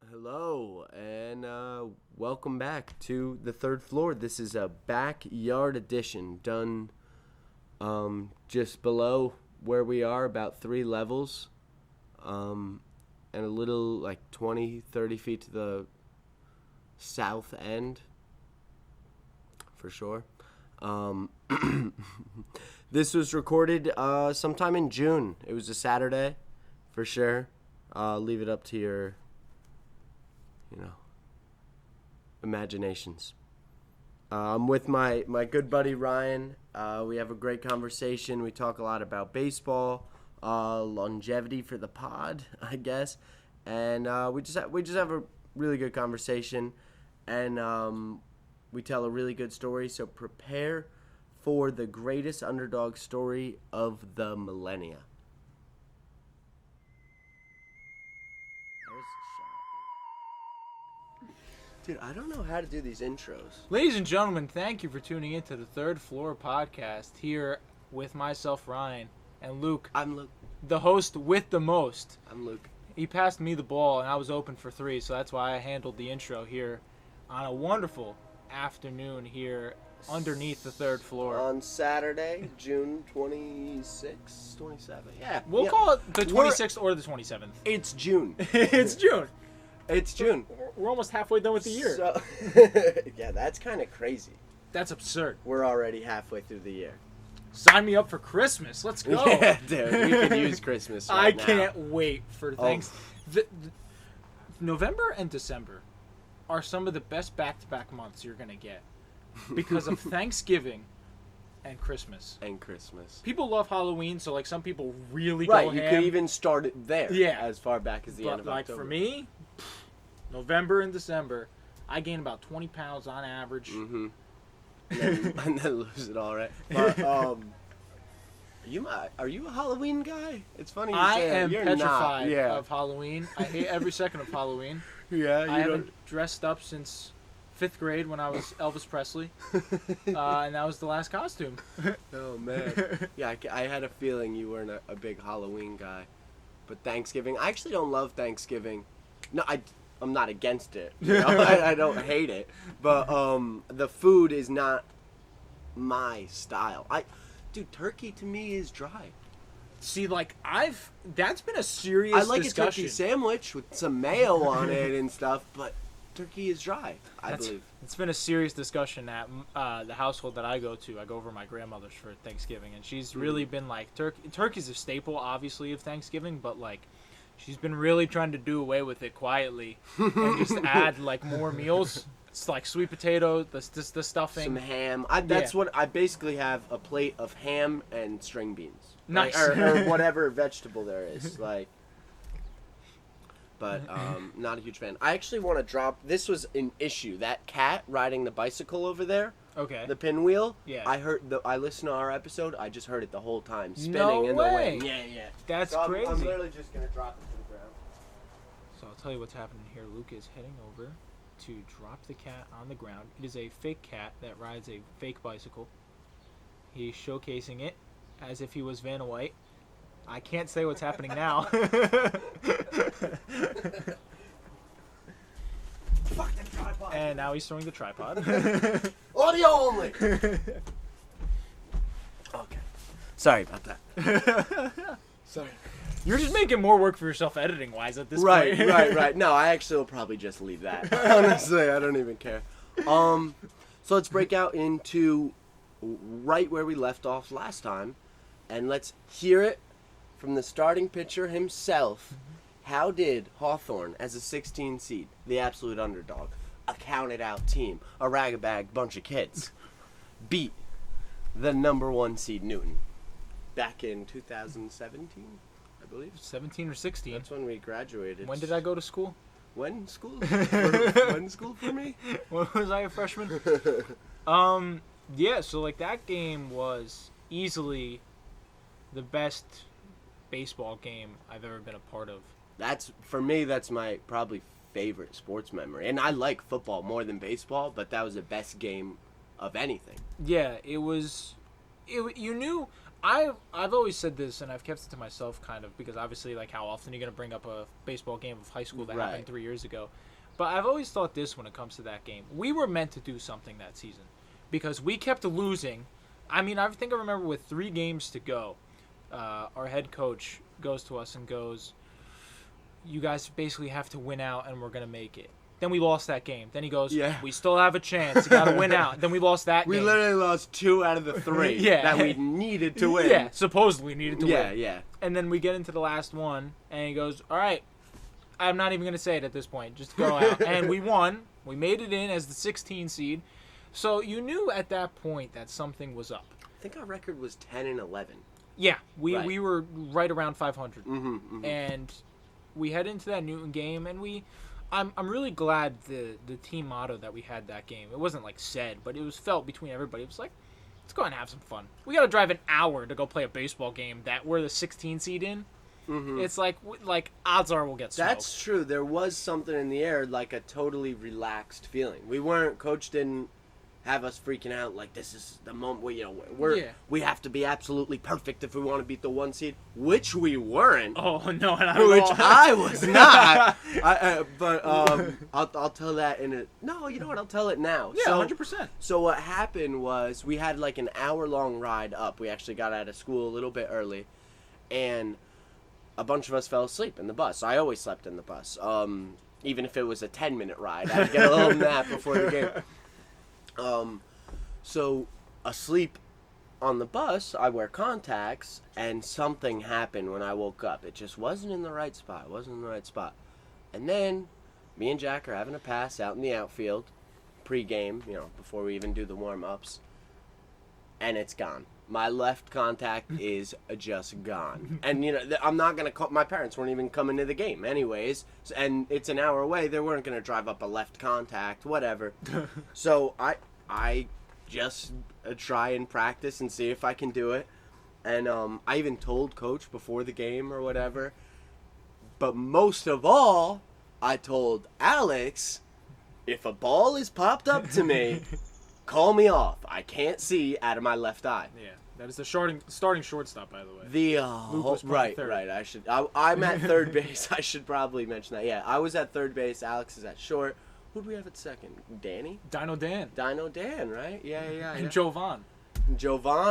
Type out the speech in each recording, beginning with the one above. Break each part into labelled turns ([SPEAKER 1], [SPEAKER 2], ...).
[SPEAKER 1] Hello, and welcome back to the third floor. This is a backyard edition done just below where we are, about 3 levels, and a little like 20, 30 feet to the south end, for sure. This was recorded sometime in June. It was a Saturday, for sure. Leave it up to your, imaginations. I'm with my good buddy Ryan. We have a great conversation. We talk a lot about baseball, longevity for the pod, I guess, and we just have a really good conversation, and we tell a really good story. So prepare for the greatest underdog story of the millennia. Dude, I don't know how to do these intros.
[SPEAKER 2] Ladies and gentlemen, thank you for tuning in to the Third Floor podcast here with myself, Ryan, and Luke.
[SPEAKER 1] I'm Luke.
[SPEAKER 2] The host with the most.
[SPEAKER 1] I'm Luke.
[SPEAKER 2] He passed me the ball, and I was open for 3, so that's why I handled the intro here on a wonderful afternoon here underneath the third floor.
[SPEAKER 1] On Saturday, June 26th, 27th. Yeah.
[SPEAKER 2] We'll call it the 26th or the 27th.
[SPEAKER 1] It's June.
[SPEAKER 2] It's June.
[SPEAKER 1] It's June.
[SPEAKER 2] We're almost halfway done with the year.
[SPEAKER 1] So, yeah, that's kind of crazy.
[SPEAKER 2] That's absurd.
[SPEAKER 1] We're already halfway through the year.
[SPEAKER 2] Sign me up for Christmas. Let's go.
[SPEAKER 1] Yeah, dude. We could use Christmas right now.
[SPEAKER 2] I can't wait for thanks. November and December are some of the best back-to-back months you're going to get because of Thanksgiving and Christmas. People love Halloween, so like some people really go ham.
[SPEAKER 1] Right, you could even start it there.
[SPEAKER 2] Yeah.
[SPEAKER 1] As far back as the end of
[SPEAKER 2] like
[SPEAKER 1] October.
[SPEAKER 2] For me, November and December, I gain about 20 pounds on average.
[SPEAKER 1] Mm-hmm. And then lose it all, right? But, are you a Halloween guy? It's funny you say that.
[SPEAKER 2] am
[SPEAKER 1] You're
[SPEAKER 2] petrified
[SPEAKER 1] not. Yeah.
[SPEAKER 2] of Halloween. I hate every second of Halloween.
[SPEAKER 1] Yeah,
[SPEAKER 2] I haven't dressed up since 5th grade when I was Elvis Presley, and that was the last costume.
[SPEAKER 1] Oh, man. Yeah, I had a feeling you weren't a big Halloween guy. But Thanksgiving, I actually don't love Thanksgiving. No, I'm not against it. You know? I don't hate it. But the food is not my style. Dude, turkey to me is dry.
[SPEAKER 2] See, like, that's been a serious
[SPEAKER 1] I like
[SPEAKER 2] discussion.
[SPEAKER 1] a turkey sandwich with some mayo on it and stuff, but turkey is dry, I believe.
[SPEAKER 2] It's been a serious discussion at the household that I go to. I go over to my grandmother's for Thanksgiving, and she's really been like, turkey's a staple, obviously, of Thanksgiving, but, like, she's been really trying to do away with it quietly and just add, like, more meals. It's like sweet potato, the stuffing.
[SPEAKER 1] Some ham. That's what I basically have, a plate of ham and string beans.
[SPEAKER 2] Nice.
[SPEAKER 1] Or whatever vegetable there is. But not a huge fan. I actually want to drop, this was an issue. That cat riding the bicycle over there.
[SPEAKER 2] Okay.
[SPEAKER 1] The pinwheel.
[SPEAKER 2] Yeah.
[SPEAKER 1] I listened to our episode. I just heard it the whole time. Spinning
[SPEAKER 2] No
[SPEAKER 1] in
[SPEAKER 2] way.
[SPEAKER 1] the wind. Yeah.
[SPEAKER 2] That's
[SPEAKER 1] So
[SPEAKER 2] crazy.
[SPEAKER 1] I'm literally just going to drop it to the ground.
[SPEAKER 2] So I'll tell you what's happening here. Luke is heading over to drop the cat on the ground. It is a fake cat that rides a fake bicycle. He's showcasing it as if he was Vanna White. I can't say what's happening now.
[SPEAKER 1] Fuck that tripod.
[SPEAKER 2] And now he's throwing the tripod.
[SPEAKER 1] Audio only. Okay. Sorry about that. Sorry.
[SPEAKER 2] You're just making more work for yourself editing-wise at this
[SPEAKER 1] Right.
[SPEAKER 2] point.
[SPEAKER 1] Right. No, I actually will probably just leave that. Honestly, I don't even care. So let's break out into right where we left off last time, and let's hear it from the starting pitcher himself. How did Hawthorne, as a 16 seed, the absolute underdog, a counted-out team, a rag-a-bag bunch of kids, beat the number 1 seed Newton back in 2017? I believe
[SPEAKER 2] 17 or 16.
[SPEAKER 1] That's when we graduated.
[SPEAKER 2] When did I go to school?
[SPEAKER 1] When school? When school for me?
[SPEAKER 2] When was I a freshman? Yeah, so like that game was easily the best baseball game I've ever been a part of.
[SPEAKER 1] For me, that's my probably favorite sports memory. And I like football more than baseball, but that was the best game of anything.
[SPEAKER 2] Yeah, it was you knew. I've always said this, and I've kept it to myself, kind of, because obviously, like, how often are you gonna bring up a baseball game of high school that happened 3 years ago? But I've always thought this when it comes to that game. We were meant to do something that season because we kept losing. I mean, I think I remember with 3 games to go, our head coach goes to us and goes, "You guys basically have to win out, and we're gonna make it." Then we lost that game. Then he goes, "We still have a chance. You gotta win out." Then we lost that game.
[SPEAKER 1] We literally lost 2 out of the 3 that we needed to win.
[SPEAKER 2] Yeah, supposedly needed to win.
[SPEAKER 1] Yeah.
[SPEAKER 2] And then we get into the last one, and he goes, "All right, I'm not even going to say it at this point. Just go out." And we won. We made it in as the 16 seed. So you knew at that point that something was up.
[SPEAKER 1] I think our record was 10-11.
[SPEAKER 2] Yeah, we were right around 500.
[SPEAKER 1] Mm-hmm.
[SPEAKER 2] And we head into that Newton game, and I'm really glad the team motto that we had that game. It wasn't like said, but it was felt between everybody. It was like, let's go and have some fun. We got to drive an hour to go play a baseball game that we're the 16 seed in. Mm-hmm. It's like odds are we'll get smoked.
[SPEAKER 1] That's true. There was something in the air, like a totally relaxed feeling. Coach didn't have us freaking out like this is the moment we have to be absolutely perfect if we want to beat the 1 seed, which we weren't.
[SPEAKER 2] Oh no,
[SPEAKER 1] I was not. But I'll tell that in a no. You know what? I'll tell it now.
[SPEAKER 2] Yeah, 100%.
[SPEAKER 1] So what happened was we had like an hour-long ride up. We actually got out of school a little bit early, and a bunch of us fell asleep in the bus. I always slept in the bus. Even if it was a 10-minute ride, I'd get a little nap before the game. So asleep on the bus, I wear contacts, and something happened when I woke up. It just wasn't in the right spot. And then me and Jack are having a pass out in the outfield, pre-game, before we even do the warm-ups, and it's gone. My left contact is just gone. And, I'm not going to call... My parents weren't even coming to the game anyways. And it's an hour away. They weren't going to drive up a left contact, whatever. So I just try and practice and see if I can do it. And I even told Coach before the game or whatever. But most of all, I told Alex, if a ball is popped up to me... Call me off. I can't see out of my left eye.
[SPEAKER 2] Yeah, that is the starting shortstop, by the way.
[SPEAKER 1] Right. I'm at third base. I should probably mention that. Yeah, I was at third base. Alex is at short. Who do we have at second? Danny?
[SPEAKER 2] Dino Dan,
[SPEAKER 1] right? Yeah.
[SPEAKER 2] And Jovan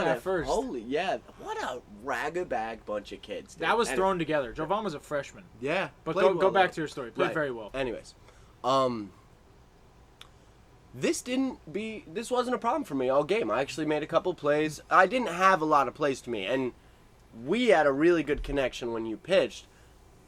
[SPEAKER 1] at
[SPEAKER 2] first.
[SPEAKER 1] Holy, yeah. What a rag-a-bag bunch of kids. Dude.
[SPEAKER 2] That was thrown together. Jovan was a freshman.
[SPEAKER 1] Yeah.
[SPEAKER 2] But go back to your story. Played very well.
[SPEAKER 1] Anyways, This wasn't a problem for me all game. I actually made a couple plays. I didn't have a lot of plays to me, and we had a really good connection when you pitched.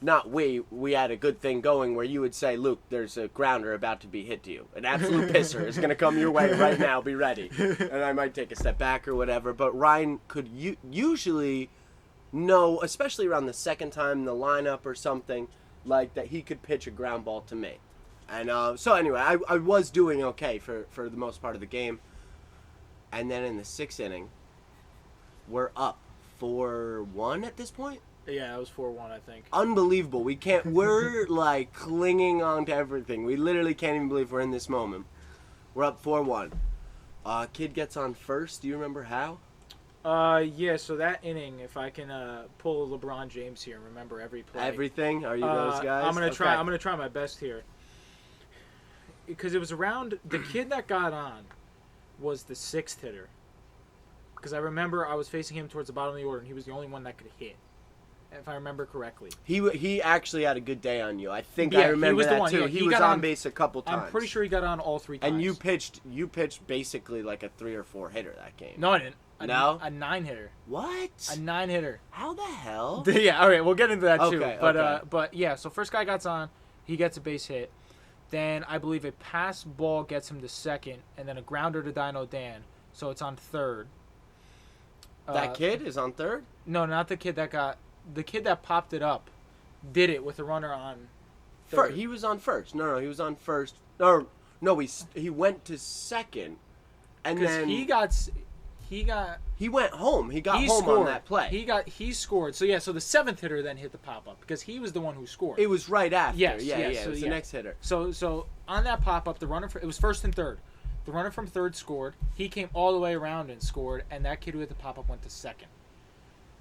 [SPEAKER 1] Not we had a good thing going where you would say, Luke, there's a grounder about to be hit to you. An absolute pisser is going to come your way right now. Be ready. And I might take a step back or whatever. But Ryan could usually know, especially around the second time in the lineup or something, like that he could pitch a ground ball to me. And so anyway, I was doing okay for the most part of the game. And then in the 6th inning, we're up 4-1 at this point.
[SPEAKER 2] Yeah, it was 4-1, I think.
[SPEAKER 1] Unbelievable. We're like clinging on to everything. We literally can't even believe we're in this moment. We're up 4-1. Kid gets on first. Do you remember how?
[SPEAKER 2] Yeah, so that inning, if I can pull LeBron James here and remember every play.
[SPEAKER 1] Everything? Are you those guys?
[SPEAKER 2] I'm gonna try my best here. Because it was around the kid that got on was the 6th hitter. Because I remember I was facing him towards the bottom of the order, and he was the only one that could hit, if I remember correctly.
[SPEAKER 1] He actually had a good day on you. I think I remember that too. Yeah, he was on base a couple times.
[SPEAKER 2] I'm pretty sure he got on all 3 times.
[SPEAKER 1] And you pitched basically like a 3 or 4 hitter that game.
[SPEAKER 2] No, I didn't. A
[SPEAKER 1] 9
[SPEAKER 2] 9-hitter.
[SPEAKER 1] What?
[SPEAKER 2] A 9-hitter.
[SPEAKER 1] How the hell?
[SPEAKER 2] Yeah, all right, we'll get into that too.
[SPEAKER 1] Okay,
[SPEAKER 2] but yeah, so first guy gets on, he gets a base hit. Then I believe a pass ball gets him to second, and then a grounder to Dino Dan, so it's on third.
[SPEAKER 1] That kid is on third?
[SPEAKER 2] No, not the kid that popped it up, did it with a runner on third.
[SPEAKER 1] He was on first. No, he was on first. No, he went to second, and then he went home. He got home
[SPEAKER 2] scored.
[SPEAKER 1] On that play.
[SPEAKER 2] He scored. So yeah, so the 7th hitter then hit the pop up because he was the one who scored.
[SPEAKER 1] It was right after.
[SPEAKER 2] Yes,
[SPEAKER 1] yeah.
[SPEAKER 2] So,
[SPEAKER 1] it was the next hitter.
[SPEAKER 2] So on that pop up, the runner it was first and third. The runner from third scored. He came all the way around and scored, and that kid who hit the pop-up went to second.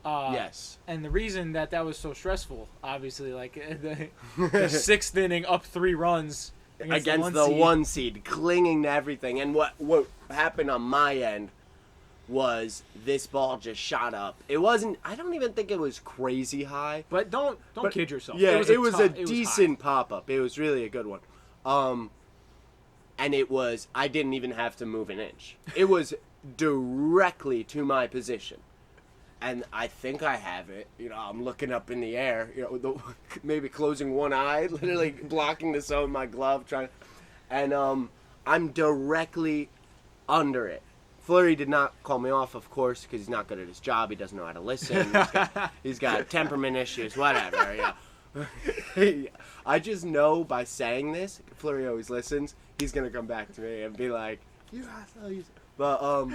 [SPEAKER 1] Yes.
[SPEAKER 2] And the reason that was so stressful, obviously, like the sixth inning, up 3 runs
[SPEAKER 1] against the one seed, clinging to everything. And what happened on my end was this ball just shot up. It wasn't. I don't even think it was crazy high.
[SPEAKER 2] But don't kid yourself.
[SPEAKER 1] Yeah, it was a decent pop-up. It was really a good one. And it was. I didn't even have to move an inch. It was directly to my position. And I think I have it. You know, I'm looking up in the air. You know, maybe closing one eye, literally blocking the zone with my glove, and I'm directly under it. Fleury did not call me off, of course, because he's not good at his job. He doesn't know how to listen. He's got temperament issues, whatever. Yeah. I just know by saying this, Fleury always listens. He's gonna come back to me and be like, "You asshole." But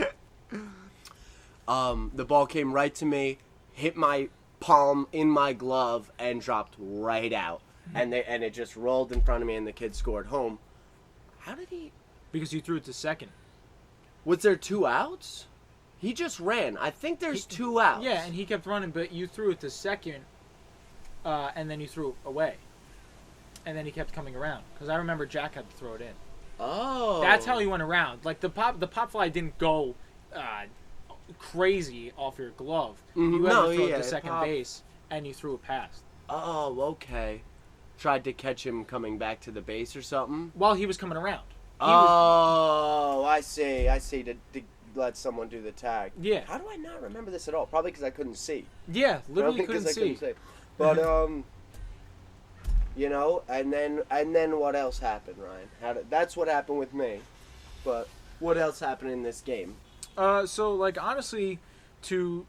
[SPEAKER 1] the ball came right to me, hit my palm in my glove, and dropped right out. And it just rolled in front of me, and the kid scored home. How did he?
[SPEAKER 2] Because you threw it to second.
[SPEAKER 1] Was there 2 outs? He just ran. I think there's 2 outs.
[SPEAKER 2] Yeah, and he kept running, but you threw it to second, and then you threw it away. And then he kept coming around. Because I remember Jack had to throw it in.
[SPEAKER 1] Oh.
[SPEAKER 2] That's how he went around. Like, the pop fly didn't go crazy off your glove. You had to throw it to second base, and you threw it past.
[SPEAKER 1] Oh, okay. Tried to catch him coming back to the base or something?
[SPEAKER 2] While he was coming around.
[SPEAKER 1] I see. To let someone do the tag.
[SPEAKER 2] Yeah.
[SPEAKER 1] How do I not remember this at all? Probably because I couldn't see.
[SPEAKER 2] Yeah, literally couldn't see.
[SPEAKER 1] But you know, and then what else happened, Ryan? That's what happened with me. But what else happened in this game?
[SPEAKER 2] So like honestly, to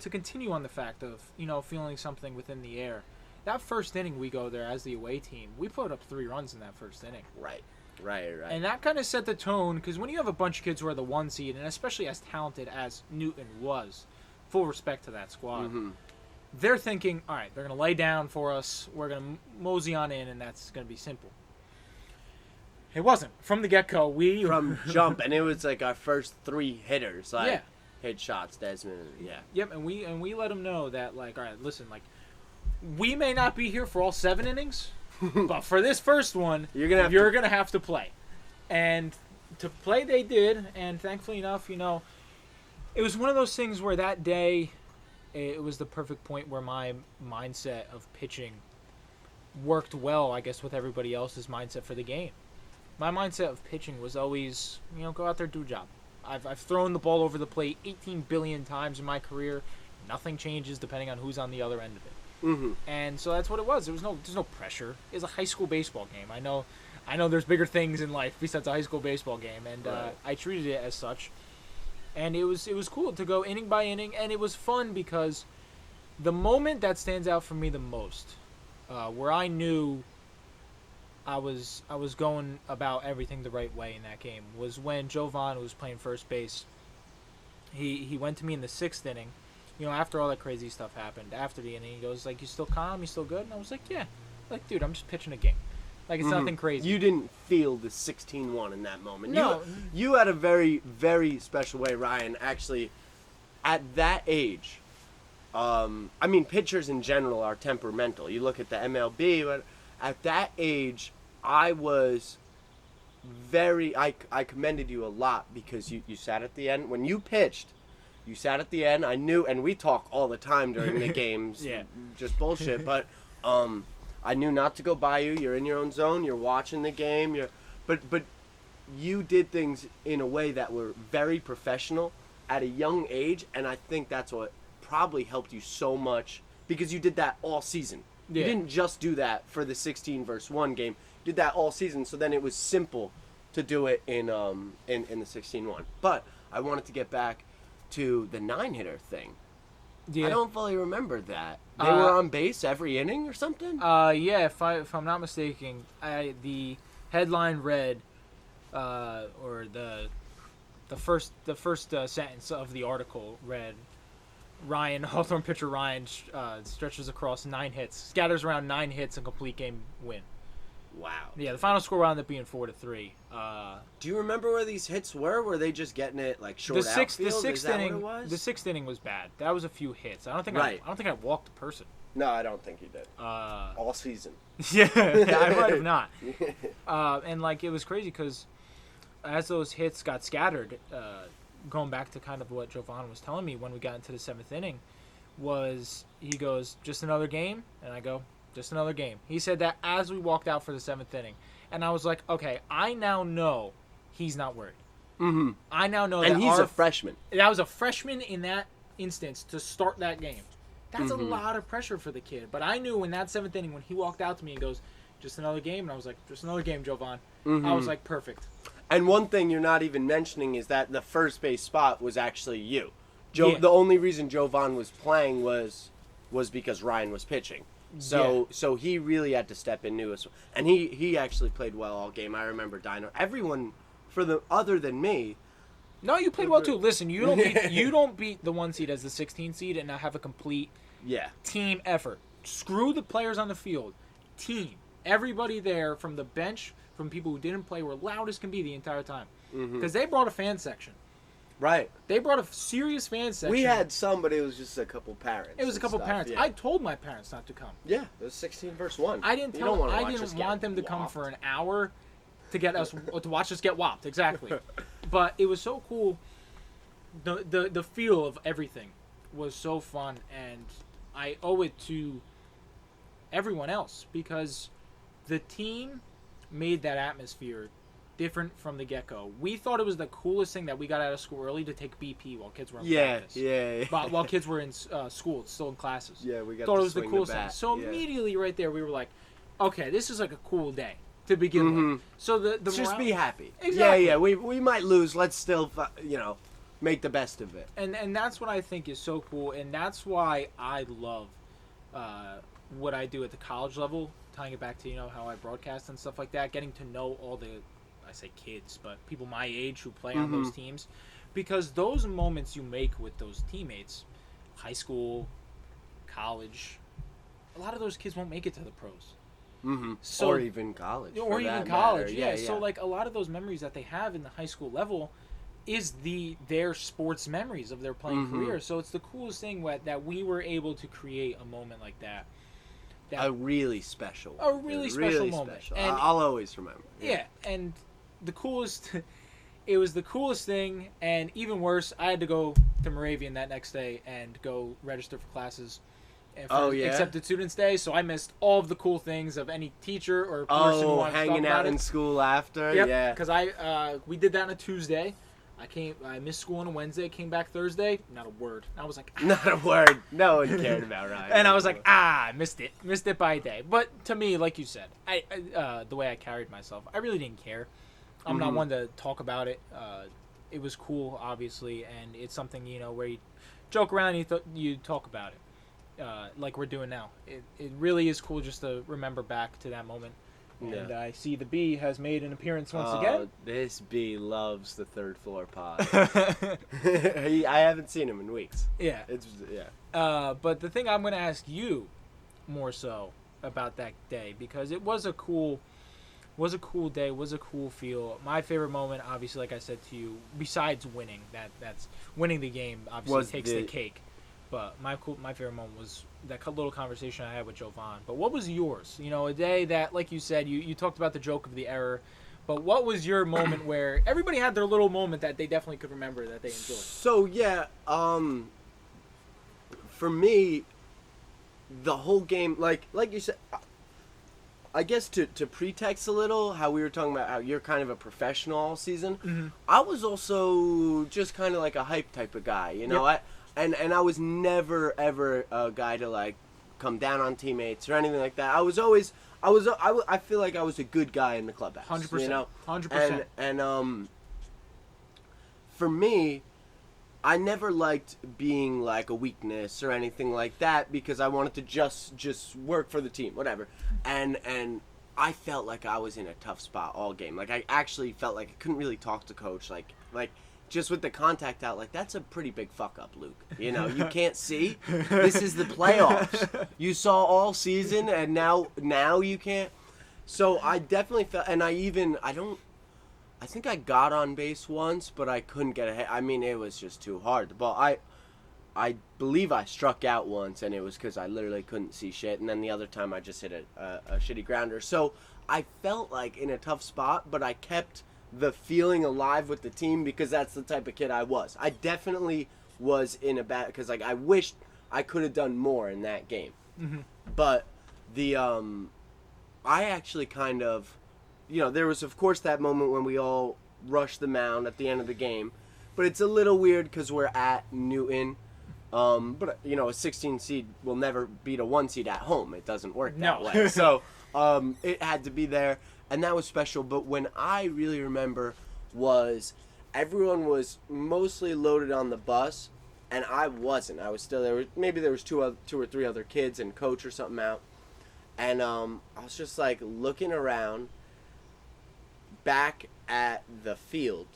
[SPEAKER 2] continue on the fact of feeling something within the air. That first inning we go there as the away team, we put up 3 runs in that first inning.
[SPEAKER 1] Right.
[SPEAKER 2] And that kind of set the tone, because when you have a bunch of kids who are the 1 seed, and especially as talented as Newton was, full respect to that squad, they're thinking, all right, they're going to lay down for us, we're going to mosey on in, and that's going to be simple. It wasn't. From the get-go,
[SPEAKER 1] From jump, and it was like our first 3 hitters, hit shots, Desmond, yeah.
[SPEAKER 2] Yep, and we let them know that, like, all right, listen, like, we may not be here for all 7 innings, but for this first one, you're gonna have to play. And to play they did, and thankfully enough, it was one of those things where that day, it was the perfect point where my mindset of pitching worked well, I guess, with everybody else's mindset for the game. My mindset of pitching was always, go out there, do a job. I've thrown the ball over the plate 18 billion times in my career. Nothing changes depending on who's on the other end of it. And so that's what it was. There's no pressure. It was a high school baseball game. I know there's bigger things in life besides a high school baseball game, and I treated it as such. And it was cool to go inning by inning, and it was fun because the moment that stands out for me the most, where I knew I was going about everything the right way in that game, was when Joe Vaughn, who was playing first base, he went to me in the 6th inning. After all that crazy stuff happened, after the inning, he goes, like, you still calm? You still good? And I was like, yeah. Like, dude, I'm just pitching a game. Like, it's nothing crazy.
[SPEAKER 1] You didn't feel the 16-1 in that moment.
[SPEAKER 2] No.
[SPEAKER 1] You had a very, very special way, Ryan, actually, at that age. Pitchers in general are temperamental. You look at the MLB, but at that age, I was I commended you a lot because you sat at the end. When you pitched, you sat at the end. I knew, and we talk all the time during the games.
[SPEAKER 2] Yeah.
[SPEAKER 1] Just bullshit. But I knew not to go by you. You're in your own zone. You're watching the game. But you did things in a way that were very professional at a young age, and I think that's what probably helped you so much because you did that all season. Yeah. You didn't just do that for the 16-1 game. You did that all season, so then it was simple to do it in the 16-1. But I wanted to get back to the 9-hitter thing. Yeah. I don't fully remember that. They were on base every inning or something?
[SPEAKER 2] Yeah, if I'm not mistaken, the headline read, or the first sentence of the article read, Hawthorne pitcher Ryan stretches across 9 hits, scatters around 9 hits, and complete game win.
[SPEAKER 1] Wow.
[SPEAKER 2] Yeah, the final score wound up being 4-3.
[SPEAKER 1] Do you remember where these hits were? Were they just getting it like short
[SPEAKER 2] The sixth
[SPEAKER 1] Is that
[SPEAKER 2] inning,
[SPEAKER 1] what it was?
[SPEAKER 2] the sixth inning was bad. That was a few hits. I don't think
[SPEAKER 1] Right.
[SPEAKER 2] I don't think I walked a person.
[SPEAKER 1] No, I don't think he did. All season.
[SPEAKER 2] Yeah, I might have not. And like it was crazy because as those hits got scattered, going back to kind of what Jovan was telling me when we got into the seventh inning, was he goes, just another game? And I go, just another game. He said that as we walked out for the seventh inning. And I was like, okay, I now know he's not worried.
[SPEAKER 1] Mm-hmm.
[SPEAKER 2] I now know
[SPEAKER 1] And
[SPEAKER 2] that
[SPEAKER 1] he's a freshman.
[SPEAKER 2] That was a freshman in that instance to start that game. That's a lot of pressure for the kid. But I knew in that seventh inning when he walked out to me and goes, just another game. And I was like, just another game, Jovan. I was like, perfect.
[SPEAKER 1] And one thing you're not even mentioning is that the first base spot was actually you.
[SPEAKER 2] Yeah.
[SPEAKER 1] The only reason Jovan was playing was because Ryan was pitching. So he really had to step in new as well. And he actually played well all game. I remember Dino. Everyone other than me.
[SPEAKER 2] No, you played well too. Listen, you don't beat the 1 seed as the 16 seed and not have a complete team effort. Screw the players on the field. Team. Everybody there from the bench, from people who didn't play, were loud as can be the entire time. Because they brought a fan section.
[SPEAKER 1] Right.
[SPEAKER 2] They brought a serious fan section.
[SPEAKER 1] We had some, but it was just a couple parents.
[SPEAKER 2] It was a couple parents.
[SPEAKER 1] Yeah.
[SPEAKER 2] I told my parents not to come.
[SPEAKER 1] Yeah, it was 16 versus 1.
[SPEAKER 2] I didn't want them to come for an hour to get us to watch us get whopped. Exactly. But it was so cool. The feel of everything was so fun, and I owe it to everyone else because the team made that atmosphere different from the get-go. We thought it was the coolest thing that we got out of school early to take BP while kids were in practice.
[SPEAKER 1] Yeah.
[SPEAKER 2] While kids were in school, still in classes.
[SPEAKER 1] Yeah, we got
[SPEAKER 2] thought
[SPEAKER 1] to
[SPEAKER 2] it was the
[SPEAKER 1] swing
[SPEAKER 2] coolest
[SPEAKER 1] bat.
[SPEAKER 2] thing. So
[SPEAKER 1] yeah.
[SPEAKER 2] immediately right there, we were like, okay, this is like a cool day to begin with. So the
[SPEAKER 1] just be happy.
[SPEAKER 2] Exactly.
[SPEAKER 1] Yeah. We might lose. Let's still make the best of it.
[SPEAKER 2] And that's what I think is so cool, and that's why I love what I do at the college level, tying it back to how I broadcast and stuff like that, getting to know all the, I say kids, but people my age who play on those teams, because those moments you make with those teammates, high school, college, a lot of those kids won't make it to the pros.
[SPEAKER 1] So, or even college.
[SPEAKER 2] Or even college, yeah. So like a lot of those memories that they have in the high school level is their sports memories of their playing career. So it's the coolest thing that we were able to create a moment like that.
[SPEAKER 1] A really special one.
[SPEAKER 2] A really special moment.
[SPEAKER 1] Special.
[SPEAKER 2] And
[SPEAKER 1] I'll always remember.
[SPEAKER 2] Yeah, and the coolest, it was the coolest thing, and even worse, I had to go to Moravian that next day and go register for classes. Accepted Students Day, so I missed all of the cool things of any teacher or person who wanted to talk
[SPEAKER 1] hanging
[SPEAKER 2] about
[SPEAKER 1] out
[SPEAKER 2] it.
[SPEAKER 1] in school after.
[SPEAKER 2] Yep,
[SPEAKER 1] Yeah,
[SPEAKER 2] because we did that on a Tuesday. I missed school on a Wednesday, came back Thursday, not a word. I was like,
[SPEAKER 1] not a word. No one cared about Ryan.
[SPEAKER 2] And I was like, I missed it by a day. But to me, like you said, I the way I carried myself, I really didn't care. I'm not one to talk about it. It was cool, obviously, and it's something where you joke around and you talk about it, like we're doing now. It really is cool just to remember back to that moment. And I see the bee has made an appearance once again.
[SPEAKER 1] This bee loves the third floor pod. I haven't seen him in weeks.
[SPEAKER 2] Yeah. But the thing I'm going to ask you more so about that day, because it was a cool day, was a cool feel. My favorite moment, obviously, like I said to you, besides winning, that's winning the game obviously takes the cake. But my favorite moment was that little conversation I had with Jovan. But what was yours? A day that, like you said, you talked about the joke of the error. But what was your moment where everybody had their little moment that they definitely could remember that they enjoyed?
[SPEAKER 1] So, yeah, for me, the whole game, like you said, I guess to pretext a little, how we were talking about how you're kind of a professional all season, I was also just kind of like a hype type of guy,
[SPEAKER 2] Yep.
[SPEAKER 1] And I was never ever a guy to like come down on teammates or anything like that. I was always I feel like I was a good guy in the clubhouse.
[SPEAKER 2] 100%. 100%.
[SPEAKER 1] And for me, I never liked being like a weakness or anything like that because I wanted to just work for the team, whatever. And I felt like I was in a tough spot all game. Like I actually felt like I couldn't really talk to coach. Like just with the contact out, like that's a pretty big fuck up, Luke. You can't see. This is the playoffs. You saw all season, and now you can't. So I definitely felt, and I think I got on base once, but I couldn't get ahead. I mean, it was just too hard. The ball, I believe I struck out once, and it was because I literally couldn't see shit. And then the other time, I just hit a shitty grounder. So I felt like in a tough spot, but I kept the feeling alive with the team because that's the type of kid I was. I definitely was in a bad, because like I wished I could have done more in that game.
[SPEAKER 2] Mm-hmm.
[SPEAKER 1] But the I actually kind of, there was of course that moment when we all rushed the mound at the end of the game, but it's a little weird because we're at Newton. But a 16 seed will never beat a 1 seed at home. It doesn't work that way. So it had to be there, and that was special. But when I really remember was everyone was mostly loaded on the bus, and I wasn't. I was still there. Maybe there was two or three other kids and coach or something out, and I was just like looking around back at the field.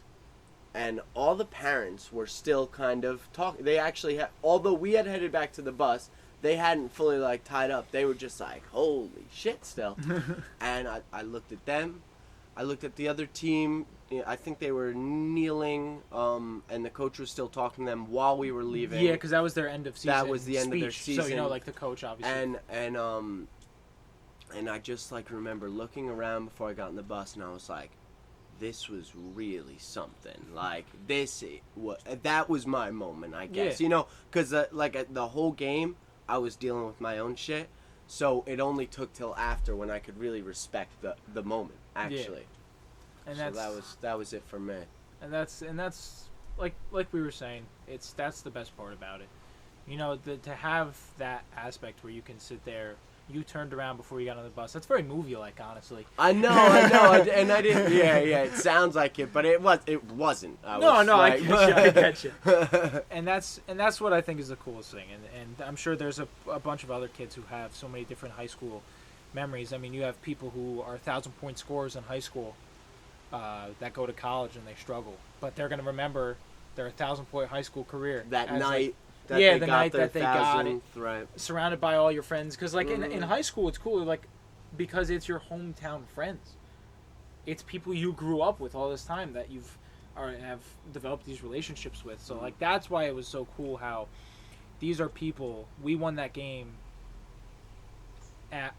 [SPEAKER 1] And all the parents were still kind of talking. They actually had, although we had headed back to the bus, they hadn't fully like tied up. They were just like, holy shit still. And I looked at them. I looked at the other team. I think they were kneeling, and the coach was still talking to them while we were leaving.
[SPEAKER 2] Yeah, because that was their end of season.
[SPEAKER 1] That was the end of their season.
[SPEAKER 2] So, like the coach, obviously.
[SPEAKER 1] And I just like remember looking around before I got in the bus, and I was like, this was really something. Like, that was my moment, I guess.
[SPEAKER 2] Yeah.
[SPEAKER 1] Because, the whole game, I was dealing with my own shit. So it only took till after when I could really respect the moment, actually.
[SPEAKER 2] Yeah. And
[SPEAKER 1] so that was it for me.
[SPEAKER 2] And that's like we were saying, that's the best part about it. To have that aspect where you can sit there. You turned around before you got on the bus. That's very movie-like, honestly.
[SPEAKER 1] I know, and I didn't. Yeah, it sounds like it, but it wasn't.
[SPEAKER 2] I get you. And that's what I think is the coolest thing. And I'm sure there's a bunch of other kids who have so many different high school memories. I mean, you have people who are 1,000-point scorers in high school that go to college and they struggle, but they're going to remember their 1,000-point high school career
[SPEAKER 1] that night.
[SPEAKER 2] The night that they got it,
[SPEAKER 1] right.
[SPEAKER 2] Surrounded by all your friends. Because, in high school, it's cool, because it's your hometown friends. It's people you grew up with all this time that have developed these relationships with. So, that's why it was so cool how these are people. We won that game at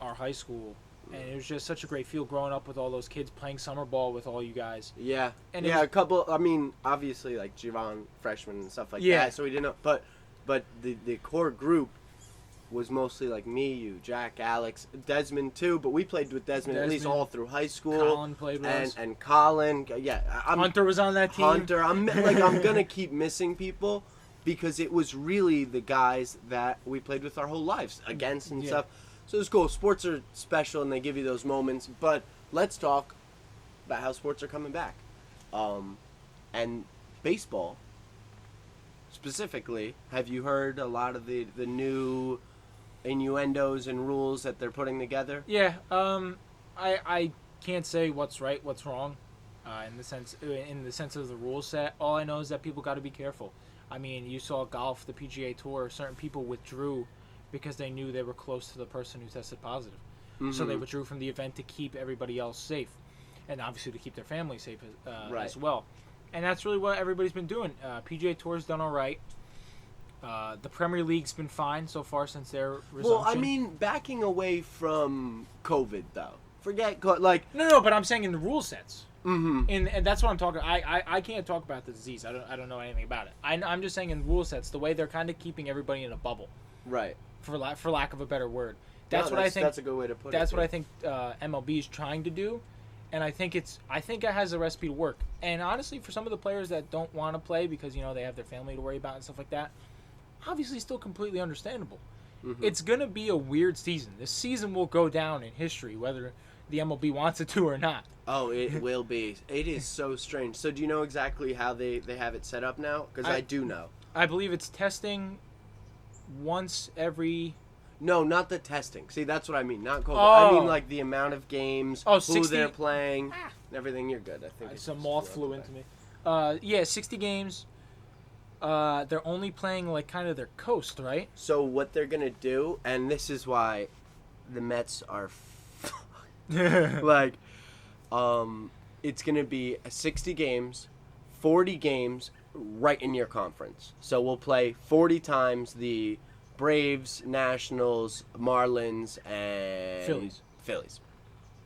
[SPEAKER 2] our high school, and it was just such a great feel growing up with all those kids playing summer ball with all you guys.
[SPEAKER 1] Yeah. And a couple, I mean, obviously, Javon, freshman and stuff like that, so we didn't know. But the core group was mostly me, you, Jack, Alex, Desmond too, but we played with Desmond at least all through high school.
[SPEAKER 2] Colin played with us.
[SPEAKER 1] And Colin,
[SPEAKER 2] Hunter was on that team.
[SPEAKER 1] Hunter, I'm going to keep missing people because it was really the guys that we played with our whole lives against and stuff. So it's cool. Sports are special, and they give you those moments. But let's talk about how sports are coming back. And baseball, specifically, have you heard a lot of the new innuendos and rules that they're putting together?
[SPEAKER 2] Yeah. I can't say what's right, what's wrong, in the sense of the rule set. All I know is that people got to be careful. I mean, you saw golf, the PGA Tour. Certain people withdrew because they knew they were close to the person who tested positive. Mm-hmm. So they withdrew from the event to keep everybody else safe. And obviously to keep their family safe as well. And that's really what everybody's been doing. PGA Tour's done all right. The Premier League's been fine so far since their resumption.
[SPEAKER 1] Well, I mean, backing away from COVID, though. Forget,
[SPEAKER 2] No, but I'm saying in the rule sets.
[SPEAKER 1] Mm-hmm.
[SPEAKER 2] And that's what I'm talking. I can't talk about the disease. I don't know anything about it. I'm just saying in rule sets, the way they're kind of keeping everybody in a bubble.
[SPEAKER 1] Right.
[SPEAKER 2] For lack of a better word. That's what I think.
[SPEAKER 1] That's a good way to put it.
[SPEAKER 2] That's what I think MLB is trying to do, and I think it has a recipe to work. And honestly, for some of the players that don't want to play because they have their family to worry about and stuff like that, obviously still completely understandable. Mm-hmm. It's gonna be a weird season. This season will go down in history, whether the MLB wants it to or not.
[SPEAKER 1] Oh, it will be. It is so strange. So do you know exactly how they have it set up now? Because I do know.
[SPEAKER 2] I believe it's testing once every...
[SPEAKER 1] No, not the testing. See, that's what I mean. Not COVID.
[SPEAKER 2] Oh.
[SPEAKER 1] I mean, the amount of games, who
[SPEAKER 2] 60...
[SPEAKER 1] they're playing, and everything. You're good. I think
[SPEAKER 2] some moth flew into me. 60 games. They're only playing, kind of their coast, right?
[SPEAKER 1] So what they're going to do, and this is why the Mets are Like, it's going to be 60 games, 40 games right in your conference. So we'll play 40 times the Braves, Nationals, Marlins, and Phillies,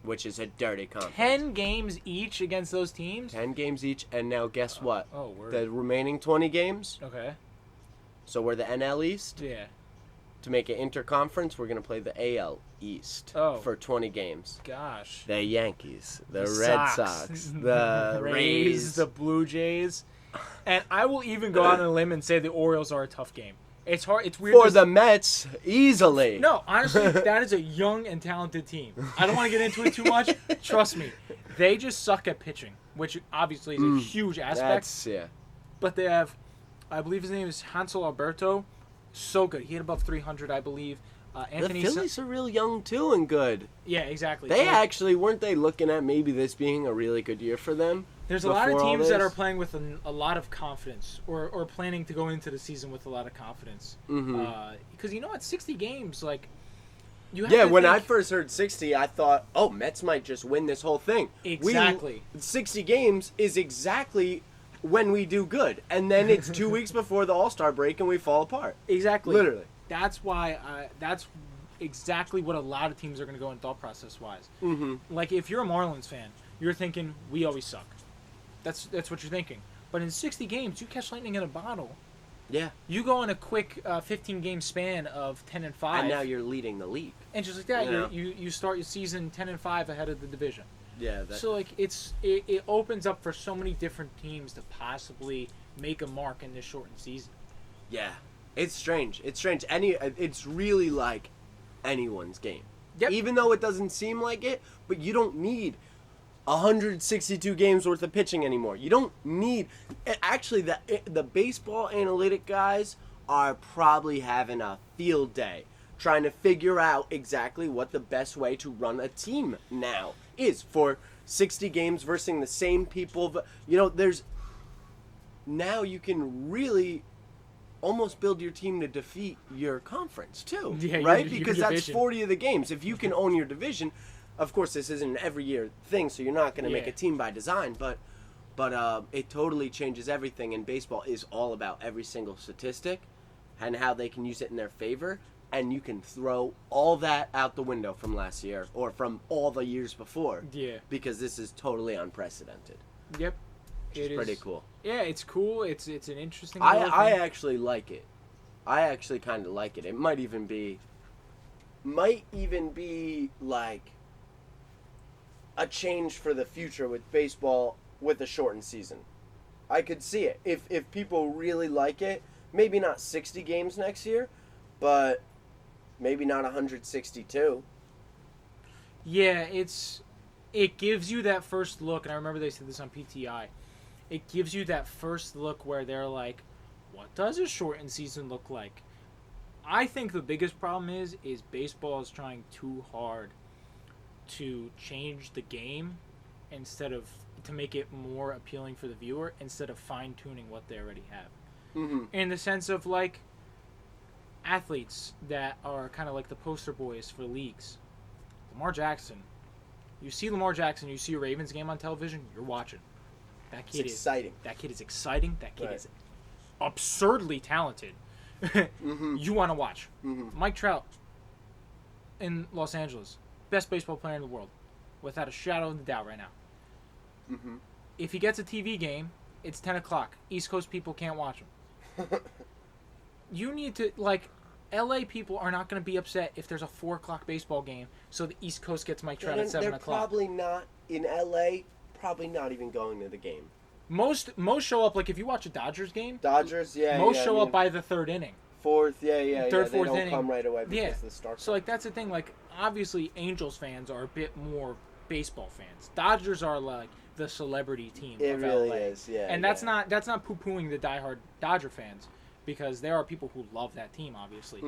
[SPEAKER 1] which is a dirty conference.
[SPEAKER 2] 10 games each against those teams?
[SPEAKER 1] 10 games each, and now guess what?
[SPEAKER 2] Oh, word.
[SPEAKER 1] The remaining 20 games,
[SPEAKER 2] Okay.
[SPEAKER 1] so we're the NL East.
[SPEAKER 2] Yeah.
[SPEAKER 1] To make it interconference, we're going to play the AL East for 20 games.
[SPEAKER 2] Gosh.
[SPEAKER 1] The Yankees, the Red
[SPEAKER 2] Sox.
[SPEAKER 1] Sox, the Rays,
[SPEAKER 2] the Blue Jays. And I will even go out on a limb and say the Orioles are a tough game. It's hard. It's weird.
[SPEAKER 1] For the Mets, easily.
[SPEAKER 2] No, honestly, that is a young and talented team. I don't want to get into it too much. Trust me. They just suck at pitching, which obviously is a huge aspect.
[SPEAKER 1] Yeah.
[SPEAKER 2] But they have, I believe his name is Hansel Alberto. So good. He hit above 300, I believe. Anthony
[SPEAKER 1] the Phillies are real young, too, and good.
[SPEAKER 2] Yeah, exactly.
[SPEAKER 1] They actually, weren't they looking at maybe this being a really good year for them?
[SPEAKER 2] There's a lot of teams that are playing with a lot of confidence or planning to go into the season with a lot of confidence. Because, at 60 games, like, you have to
[SPEAKER 1] when
[SPEAKER 2] think,
[SPEAKER 1] I first heard 60, I thought, oh, Mets might just win this whole thing.
[SPEAKER 2] Exactly.
[SPEAKER 1] 60 games is exactly when we do good. And then it's 2 weeks before the All-Star break and we fall apart.
[SPEAKER 2] Exactly.
[SPEAKER 1] Literally.
[SPEAKER 2] That's why that's exactly what a lot of teams are going to go in thought process-wise. Like, if you're a Marlins fan, you're thinking, we always suck. That's what you're thinking. But in 60 games, you catch lightning in a bottle.
[SPEAKER 1] Yeah.
[SPEAKER 2] You go in a quick 15-game span of 10-5.
[SPEAKER 1] And now you're leading the league.
[SPEAKER 2] And just like that, you start your season 10-5 ahead of the division.
[SPEAKER 1] Yeah.
[SPEAKER 2] So, like, it opens up for so many different teams to possibly make a mark in this shortened season.
[SPEAKER 1] Yeah. It's strange. It's really like anyone's game.
[SPEAKER 2] Yep.
[SPEAKER 1] Even though it doesn't seem like it, but you don't need 162 games worth of pitching anymore. You don't need... Actually, the baseball analytic guys are probably having a field day trying to figure out exactly what the best way to run a team now is for 60 games versus the same people. There's... Now you can really almost build your team to defeat your conference, too.
[SPEAKER 2] Yeah,
[SPEAKER 1] right?
[SPEAKER 2] your
[SPEAKER 1] Because that's
[SPEAKER 2] division.
[SPEAKER 1] 40 of the games. If you can own your division... Of course, this isn't an every year thing, so you're not going to make a team by design, but it totally changes everything, and baseball is all about every single statistic and how they can use it in their favor, and you can throw all that out the window from last year or from all the years before.
[SPEAKER 2] Yeah.
[SPEAKER 1] Because this is totally unprecedented.
[SPEAKER 2] Yep.
[SPEAKER 1] Which is pretty cool.
[SPEAKER 2] Yeah, it's cool. It's an interesting
[SPEAKER 1] I actually like it. I actually kind of like it. It might even be like a change for the future with baseball with a shortened season. I could see it. If people really like it, maybe not 60 games next year, but maybe not 162.
[SPEAKER 2] Yeah, it gives you that first look, and I remember they said this on PTI. It gives you that first look where they're like, what does a shortened season look like? I think the biggest problem is baseball is trying too hard to change the game to make it more appealing for the viewer instead of fine-tuning what they already have. In the sense of, like, athletes that are kind of like the poster boys for leagues. Lamar Jackson. You see Lamar Jackson, you see a Ravens game on television, you're watching. That kid
[SPEAKER 1] It's exciting.
[SPEAKER 2] That kid is exciting. That kid
[SPEAKER 1] Right.
[SPEAKER 2] is absurdly talented. You want to watch. Mike Trout in Los Angeles. Best baseball player in the world, without a shadow of a doubt right now. If he gets a TV game, it's 10 o'clock. East Coast people can't watch him. You need to, like, LA people are not going to be upset if there's a 4 o'clock baseball game, so the East Coast gets Mike Trout at 7
[SPEAKER 1] They're
[SPEAKER 2] o'clock.
[SPEAKER 1] probably not, in LA, probably not even going to the game.
[SPEAKER 2] Most show up, like, if you watch a Dodgers game,
[SPEAKER 1] Dodgers, yeah.
[SPEAKER 2] most show up by the third inning.
[SPEAKER 1] Fourth,
[SPEAKER 2] Third,
[SPEAKER 1] they
[SPEAKER 2] fourth
[SPEAKER 1] don't
[SPEAKER 2] inning.
[SPEAKER 1] come right away because
[SPEAKER 2] Yeah.
[SPEAKER 1] of the start.
[SPEAKER 2] So, like, that's the thing. Like, obviously, Angels fans are a bit more baseball fans. Dodgers are, like, the celebrity team
[SPEAKER 1] It
[SPEAKER 2] of
[SPEAKER 1] really
[SPEAKER 2] LA.
[SPEAKER 1] is, yeah.
[SPEAKER 2] And that's not poo-pooing the diehard Dodger fans, because there are people who love that team, obviously.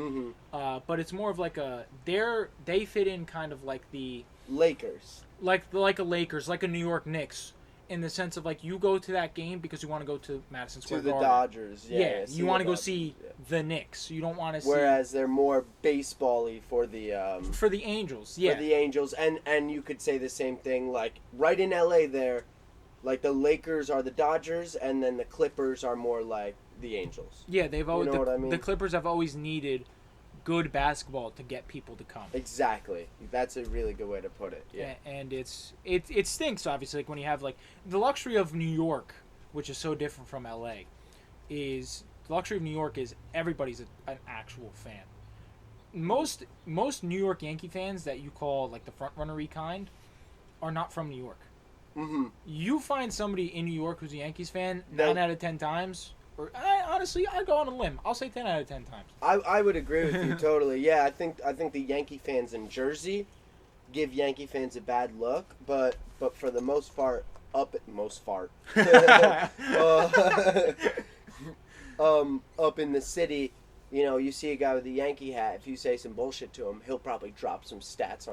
[SPEAKER 2] But it's more of like they fit in kind of like the
[SPEAKER 1] Lakers.
[SPEAKER 2] like a Lakers, like a New York Knicks, in the sense of like you go to that game because you want to go to Madison Square
[SPEAKER 1] To the
[SPEAKER 2] Garden.
[SPEAKER 1] Dodgers, yeah.
[SPEAKER 2] You want to go see the Knicks. You don't want to see.
[SPEAKER 1] Whereas they're more baseball-y for the
[SPEAKER 2] Angels, yeah.
[SPEAKER 1] For the Angels, and you could say the same thing. Like right in LA, there, like the Lakers are the Dodgers, and then the Clippers are more like the Angels.
[SPEAKER 2] Yeah, they've always.
[SPEAKER 1] You know what I mean?
[SPEAKER 2] The Clippers have always needed good basketball to get people to come.
[SPEAKER 1] Exactly. That's a really good way to put it. Yeah.
[SPEAKER 2] And it stinks, obviously, like when you have like the luxury of New York, which is so different from LA, is the luxury of New York is everybody's an actual fan. Most New York Yankee fans that you call like the front runnery kind are not from New York.
[SPEAKER 1] Mm-hmm.
[SPEAKER 2] You find somebody in New York who's a Yankees fan 9 out of 10 times. Or honestly, I'd go on a limb. I'll say 10 out of 10 times.
[SPEAKER 1] I would agree with you totally. Yeah, I think the Yankee fans in Jersey give Yankee fans a bad look, but for the most part, up in the city, you know, you see a guy with a Yankee hat. If you say some bullshit to him, he'll probably drop some stats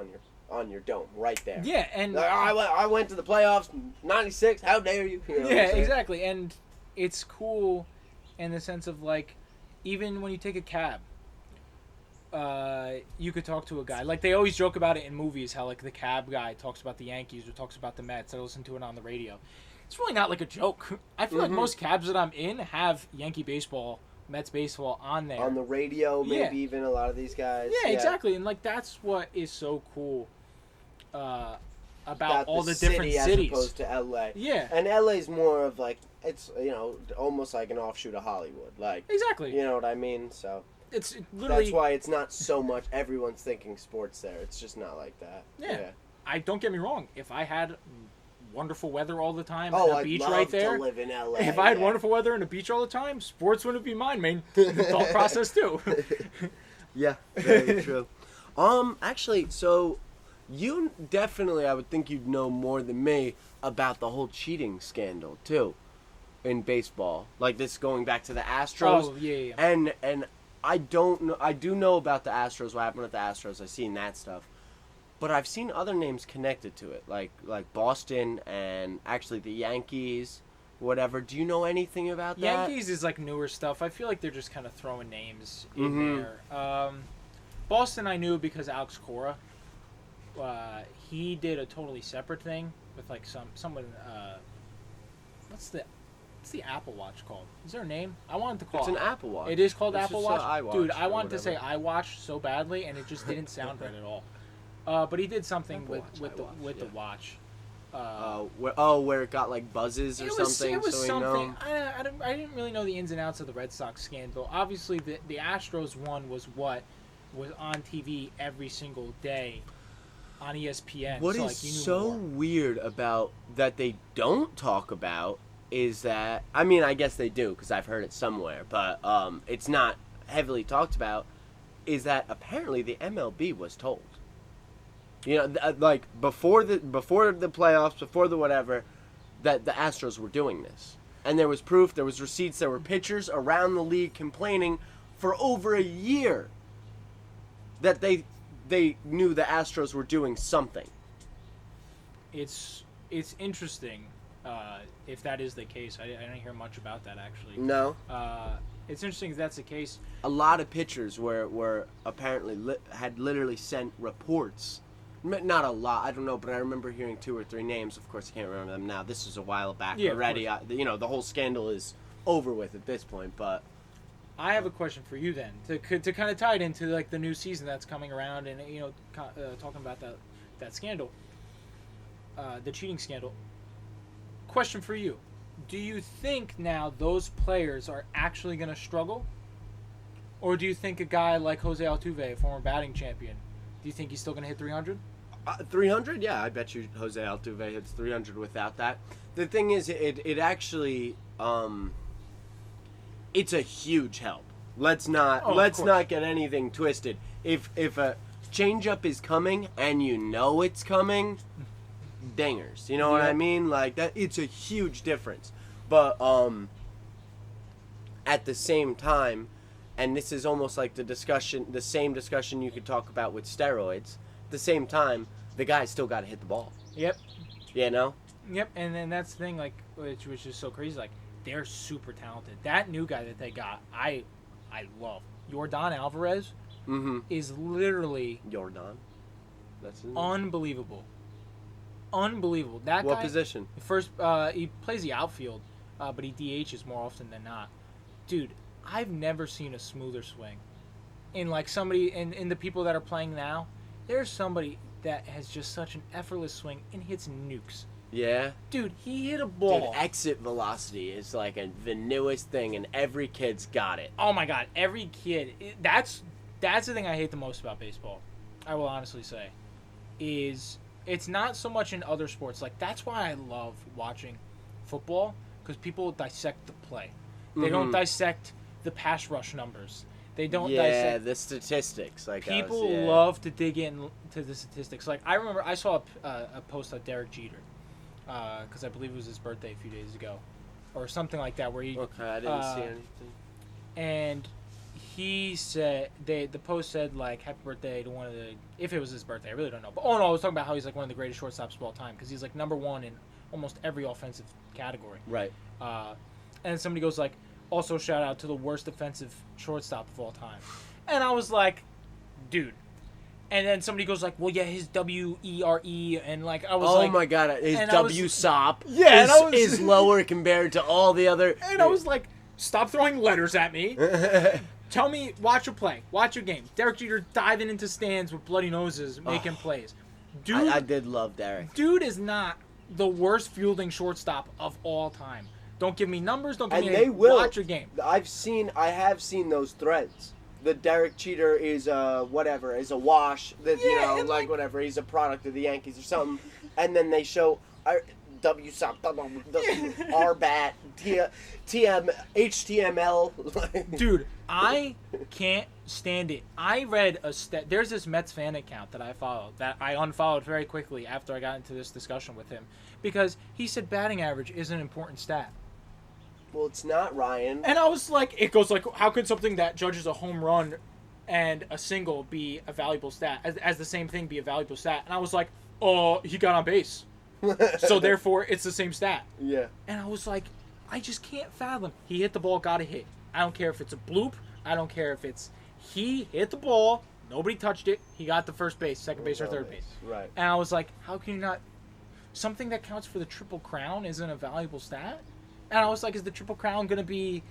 [SPEAKER 1] on your dome right there.
[SPEAKER 2] Yeah, and
[SPEAKER 1] like, I went to the playoffs '96. How dare you? You know
[SPEAKER 2] yeah, exactly, and it's cool. In the sense of like, even when you take a cab, you could talk to a guy. Like they always joke about it in movies, how like the cab guy talks about the Yankees or talks about the Mets. I listen to it on the radio. It's really not like a joke. I feel like most cabs that I'm in have Yankee baseball, Mets baseball on there.
[SPEAKER 1] On the radio, maybe even a lot of these guys.
[SPEAKER 2] Yeah, exactly. And like that's what is so cool about all the different cities.
[SPEAKER 1] As opposed to LA.
[SPEAKER 2] Yeah.
[SPEAKER 1] And LA's more of like, it's, you know, almost like an offshoot of Hollywood. Like,
[SPEAKER 2] exactly.
[SPEAKER 1] You know what I mean? So
[SPEAKER 2] it's literally,
[SPEAKER 1] that's why it's not so much everyone's thinking sports there. It's just not like that.
[SPEAKER 2] Yeah. I don't get me wrong. If I had wonderful weather all the time
[SPEAKER 1] and
[SPEAKER 2] a beach right there,
[SPEAKER 1] to live in LA.
[SPEAKER 2] If I had wonderful weather and a beach all the time, sports wouldn't be mine main thought process too.
[SPEAKER 1] Yeah, very true. Actually, so you definitely, I would think you'd know more than me about the whole cheating scandal too. In baseball, like this going back to the Astros.
[SPEAKER 2] Oh yeah.
[SPEAKER 1] And I don't know. I do know about the Astros. What happened with the Astros? I've seen that stuff, but I've seen other names connected to it, like Boston and actually the Yankees, whatever. Do you know anything about that?
[SPEAKER 2] Yankees is like newer stuff. I feel like they're just kind of throwing names in there. Boston, I knew because Alex Cora. He did a totally separate thing with like someone. What's the Apple Watch called? Is there a name? I wanted to call
[SPEAKER 1] it. It's an Apple Watch.
[SPEAKER 2] It is called Apple Watch?
[SPEAKER 1] iWatch.
[SPEAKER 2] Dude, I wanted to say iWatch so badly, and it just didn't sound right at all. But he did something with the watch.
[SPEAKER 1] Where it got like buzzes or something.
[SPEAKER 2] It was
[SPEAKER 1] so
[SPEAKER 2] something. I didn't really know the ins and outs of the Red Sox scandal. Obviously, the Astros one was what was on TV every single day on ESPN.
[SPEAKER 1] What is so weird about that they don't talk about is that, I mean, I guess they do because I've heard it somewhere, but it's not heavily talked about, is that apparently the MLB was told. You know, like before the playoffs, before the whatever, that the Astros were doing this. And there was proof, there was receipts, there were pitchers around the league complaining for over a year that they knew the Astros were doing something.
[SPEAKER 2] It's interesting. If that is the case, I didn't hear much about that actually.
[SPEAKER 1] No.
[SPEAKER 2] It's interesting if that's the case.
[SPEAKER 1] A lot of pitchers were apparently had literally sent reports. Not a lot, I don't know, but I remember hearing 2 or 3 names. Of course, I can't remember them now. This was a while back already. The whole scandal is over with at this point. But
[SPEAKER 2] I have a question for you then, to kind of tie it into like the new season that's coming around, and talking about that scandal, the cheating scandal. Question for you: do you think now those players are actually going to struggle, or do you think a guy like Jose Altuve, a former batting champion, do you think he's still going to hit 300?
[SPEAKER 1] 300? Yeah, I bet you Jose Altuve hits 300 without that. The thing is, it actually it's a huge help. Let's not get anything twisted. If a changeup is coming and you know it's coming, dingers. You know what I mean? Like that, it's a huge difference. But at the same time, and this is almost like the same discussion you could talk about with steroids. At the same time, the guy's still got to hit the ball.
[SPEAKER 2] Yep.
[SPEAKER 1] You know,
[SPEAKER 2] Yep, and then that's the thing, like, which is so crazy. Like, they're super talented. That new guy that they got, I love. Jordan Alvarez is literally
[SPEAKER 1] Jordan. That's his name.
[SPEAKER 2] unbelievable. Unbelievable. That
[SPEAKER 1] What
[SPEAKER 2] guy,
[SPEAKER 1] position?
[SPEAKER 2] First, he plays the outfield, but he DHs more often than not. Dude, I've never seen a smoother swing. In like somebody, in the people that are playing now, there's somebody that has just such an effortless swing and hits nukes.
[SPEAKER 1] Yeah.
[SPEAKER 2] Dude, he hit a ball.
[SPEAKER 1] Dude, exit velocity is like the newest thing, and every kid's got it.
[SPEAKER 2] Oh my god, every kid. That's the thing I hate the most about baseball. I will honestly say, is it's not so much in other sports. Like that's why I love watching football because people dissect the play. They don't dissect the pass rush numbers. They don't dissect
[SPEAKER 1] the statistics. Like
[SPEAKER 2] people love to dig into the statistics. Like I remember I saw a post of Derek Jeter because I believe it was his birthday a few days ago, or something like that. Where he
[SPEAKER 1] I didn't see anything.
[SPEAKER 2] And he said the post said like happy birthday to one of the, if it was his birthday, I really don't know. But I was talking about how he's like one of the greatest shortstops of all time because he's like number one in almost every offensive category.
[SPEAKER 1] Right.
[SPEAKER 2] And somebody goes like, also shout out to the worst defensive shortstop of all time. And I was like, dude. And then somebody goes like, well, yeah, his WERE, and like I was like,
[SPEAKER 1] oh my god, his WSOP is lower compared to all the other.
[SPEAKER 2] And I was like, stop throwing letters at me. Tell me, watch a play, watch a game. Derek Jeter diving into stands with bloody noses, making plays. Dude,
[SPEAKER 1] I did love Derek.
[SPEAKER 2] Dude is not the worst fielding shortstop of all time. Don't give me numbers. Don't give me.
[SPEAKER 1] And they will
[SPEAKER 2] watch a game.
[SPEAKER 1] I have seen those threads. The Derek Jeter is whatever, is a wash. That like whatever, he's a product of the Yankees or something. And then they show WSOP, RBAT, TM, HTML.
[SPEAKER 2] Dude, I can't stand it. I read there's this Mets fan account that I followed that I unfollowed very quickly after I got into this discussion with him because he said batting average is an important stat.
[SPEAKER 1] Well, it's not, Ryan.
[SPEAKER 2] And I was like, it goes like, how could something that judges a home run and a single be a valuable stat? As the same thing be a valuable stat? And I was like, oh, he got on base. So therefore, it's the same stat.
[SPEAKER 1] Yeah.
[SPEAKER 2] And I was like, I just can't fathom. He hit the ball, got a hit. I don't care if it's a bloop. I don't care if it's he hit the ball, nobody touched it, he got the first base, second base, or third base.
[SPEAKER 1] Right.
[SPEAKER 2] And I was like, how can you not? Something that counts for the Triple Crown isn't a valuable stat? And I was like, is the Triple Crown going to be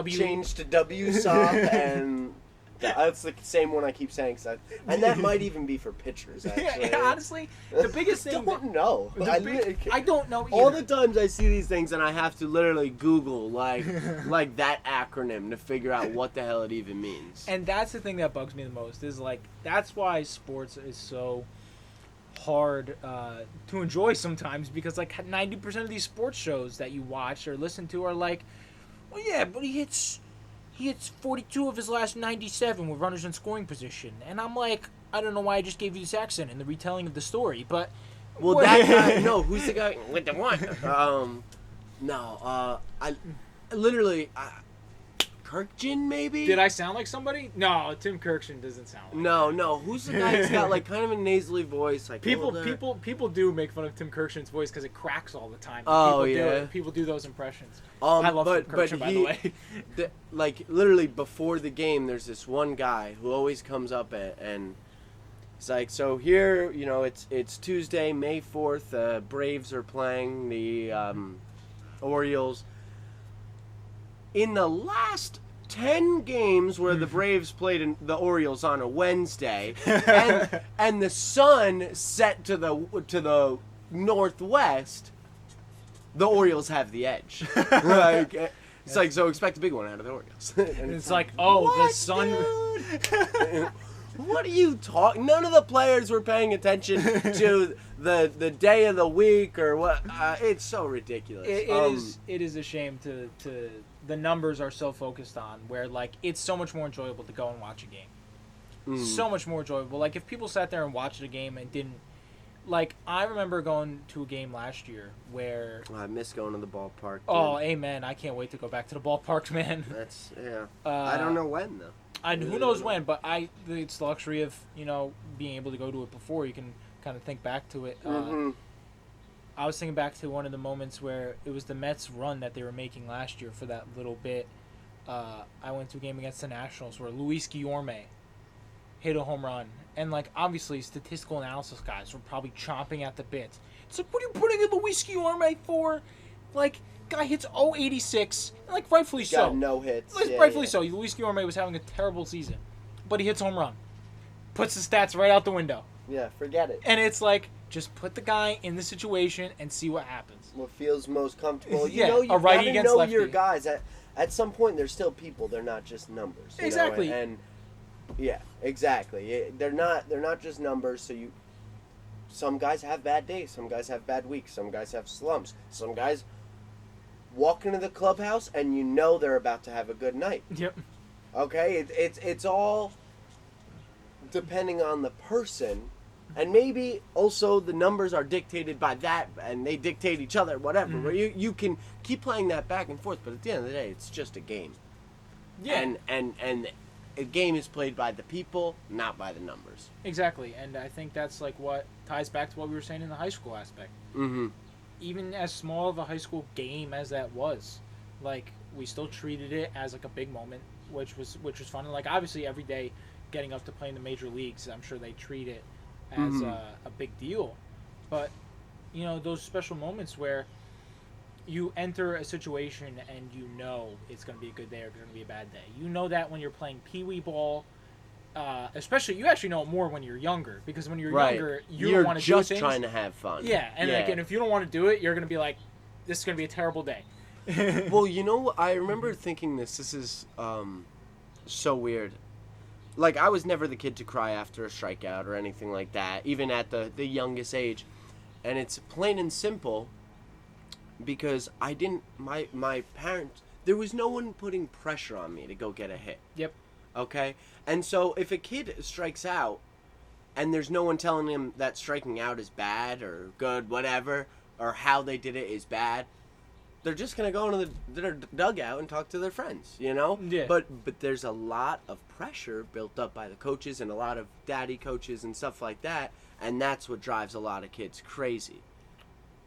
[SPEAKER 1] changed to WSOP? And that's the same one I keep saying. And that might even be for pitchers, actually.
[SPEAKER 2] Yeah, honestly, the biggest thing...
[SPEAKER 1] I don't know.
[SPEAKER 2] I don't know either.
[SPEAKER 1] All the times I see these things and I have to literally Google, like that acronym to figure out what the hell it even means.
[SPEAKER 2] And that's the thing that bugs me the most, is like, that's why sports is so hard to enjoy sometimes, because like 90% of these sports shows that you watch or listen to are like, well, yeah, but he hits 42 of his last 97 with runners in scoring position, and I'm like, I don't know why I just gave you this accent in the retelling of the story, but
[SPEAKER 1] that guy, no, who's the guy with the one? I literally Kirkjian, maybe?
[SPEAKER 2] Did I sound like somebody? No, Tim Kirkjian doesn't sound like
[SPEAKER 1] No. Who's the guy that's got like kind of a nasally voice? Like
[SPEAKER 2] people do make fun of Tim Kirkjian's voice because it cracks all the time.
[SPEAKER 1] Oh,
[SPEAKER 2] People do those impressions.
[SPEAKER 1] I
[SPEAKER 2] love Tim Kirkjian, by the way.
[SPEAKER 1] Like literally before the game, there's this one guy who always comes up and he's like, so here, it's Tuesday, May 4th. Braves are playing the Orioles. In the last 10 games where the Braves played the Orioles on a Wednesday, and the sun set to the northwest, the Orioles have the edge. It's like, so expect a big one out of the Orioles.
[SPEAKER 2] And it's like, the sun.
[SPEAKER 1] What are you talking? None of the players were paying attention to the day of the week or what. It's so ridiculous.
[SPEAKER 2] It is a shame to the numbers are so focused on, where like it's so much more enjoyable to go and watch a game. So much more enjoyable. Like if people sat there and watched a game and didn't, like, I remember going to a game last year where
[SPEAKER 1] I miss going to the ballpark. Dude.
[SPEAKER 2] Oh, amen! I can't wait to go back to the ballparks, man.
[SPEAKER 1] That's I don't know when though.
[SPEAKER 2] Who knows when? But it's the luxury of being able to go to it before you can kind of think back to it. I was thinking back to one of the moments where it was the Mets run that they were making last year for that little bit. I went to a game against the Nationals where Luis Guillorme hit a home run. And, like, obviously, statistical analysis guys were probably chomping at the bit. It's like, what are you putting in Luis Guillorme for? Like, guy hits 086, and, like, rightfully so.
[SPEAKER 1] Got no hits.
[SPEAKER 2] Rightfully so. Luis Guillorme was having a terrible season. But he hits home run. Puts the stats right out the window.
[SPEAKER 1] Yeah, forget it.
[SPEAKER 2] And it's like, just put the guy in the situation and see what happens.
[SPEAKER 1] What feels most comfortable. You
[SPEAKER 2] Yeah,
[SPEAKER 1] know, you
[SPEAKER 2] a righty
[SPEAKER 1] gotta
[SPEAKER 2] against
[SPEAKER 1] know
[SPEAKER 2] lefty.
[SPEAKER 1] your guys. At some point, they're still people. They're not just numbers. You
[SPEAKER 2] Exactly.
[SPEAKER 1] know? And yeah, exactly. They're not just numbers. So some guys have bad days. Some guys have bad weeks. Some guys have slumps. Some guys walk into the clubhouse and you know they're about to have a good night.
[SPEAKER 2] Yep.
[SPEAKER 1] Okay, it's all depending on the person, and maybe also the numbers are dictated by that, and they dictate each other, whatever.
[SPEAKER 2] Mm-hmm.
[SPEAKER 1] Where you can keep playing that back and forth, but at the end of the day, it's just a game.
[SPEAKER 2] Yeah.
[SPEAKER 1] And a game is played by the people, not by the numbers.
[SPEAKER 2] Exactly. And I think that's like what ties back to what we were saying in the high school aspect.
[SPEAKER 1] Mm-hmm.
[SPEAKER 2] Even as small of a high school game as that was, like, we still treated it as like a big moment, which was fun. And like, obviously every day getting up to play in the major leagues, I'm sure they treat it as a big deal. But, you know, those special moments where you enter a situation and you know it's going to be a good day or it's going to be a bad day. You know that when you're playing pee-wee ball, especially, you actually know it more when you're younger, because when you're younger, you don't want to do things.
[SPEAKER 1] You're just trying to have fun.
[SPEAKER 2] Yeah, and like, and if you don't want to do it, you're going to be like, this is going to be a terrible day.
[SPEAKER 1] Well, you know, I remember thinking this is so weird. Like, I was never the kid to cry after a strikeout or anything like that, even at the youngest age. And it's plain and simple because I didn't, my parents, there was no one putting pressure on me to go get a hit.
[SPEAKER 2] Yep.
[SPEAKER 1] Okay? And so if a kid strikes out and there's no one telling him that striking out is bad or good, whatever, or how they did it is bad, they're just going to go into their dugout and talk to their friends, you know?
[SPEAKER 2] Yeah.
[SPEAKER 1] But there's a lot of pressure built up by the coaches and a lot of daddy coaches and stuff like that, and that's what drives a lot of kids crazy.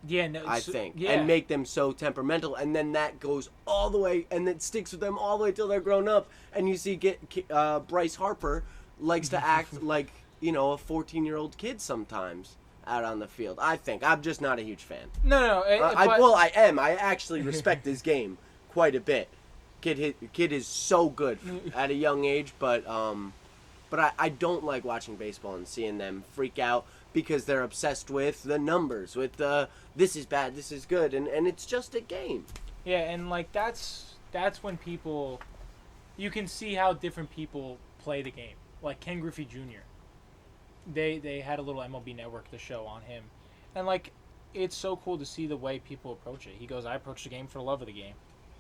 [SPEAKER 2] Yeah, no,
[SPEAKER 1] I think.
[SPEAKER 2] Yeah.
[SPEAKER 1] And make them so temperamental, and then that goes all the way, and it sticks with them all the way till they're grown up, and you see Bryce Harper likes to act like, you know, a 14-year-old kid sometimes out on the field. I think. I'm just not a huge fan.
[SPEAKER 2] No.
[SPEAKER 1] I am. I actually respect his game quite a bit. Kid is so good at a young age, but I don't like watching baseball and seeing them freak out because they're obsessed with the numbers, with the this is bad, this is good, and it's just a game.
[SPEAKER 2] Yeah, and like that's when people, you can see how different people play the game. Like Ken Griffey Jr. They had a little MLB Network to show on him, and like it's so cool to see the way people approach it. He goes, I approach the game for the love of the game.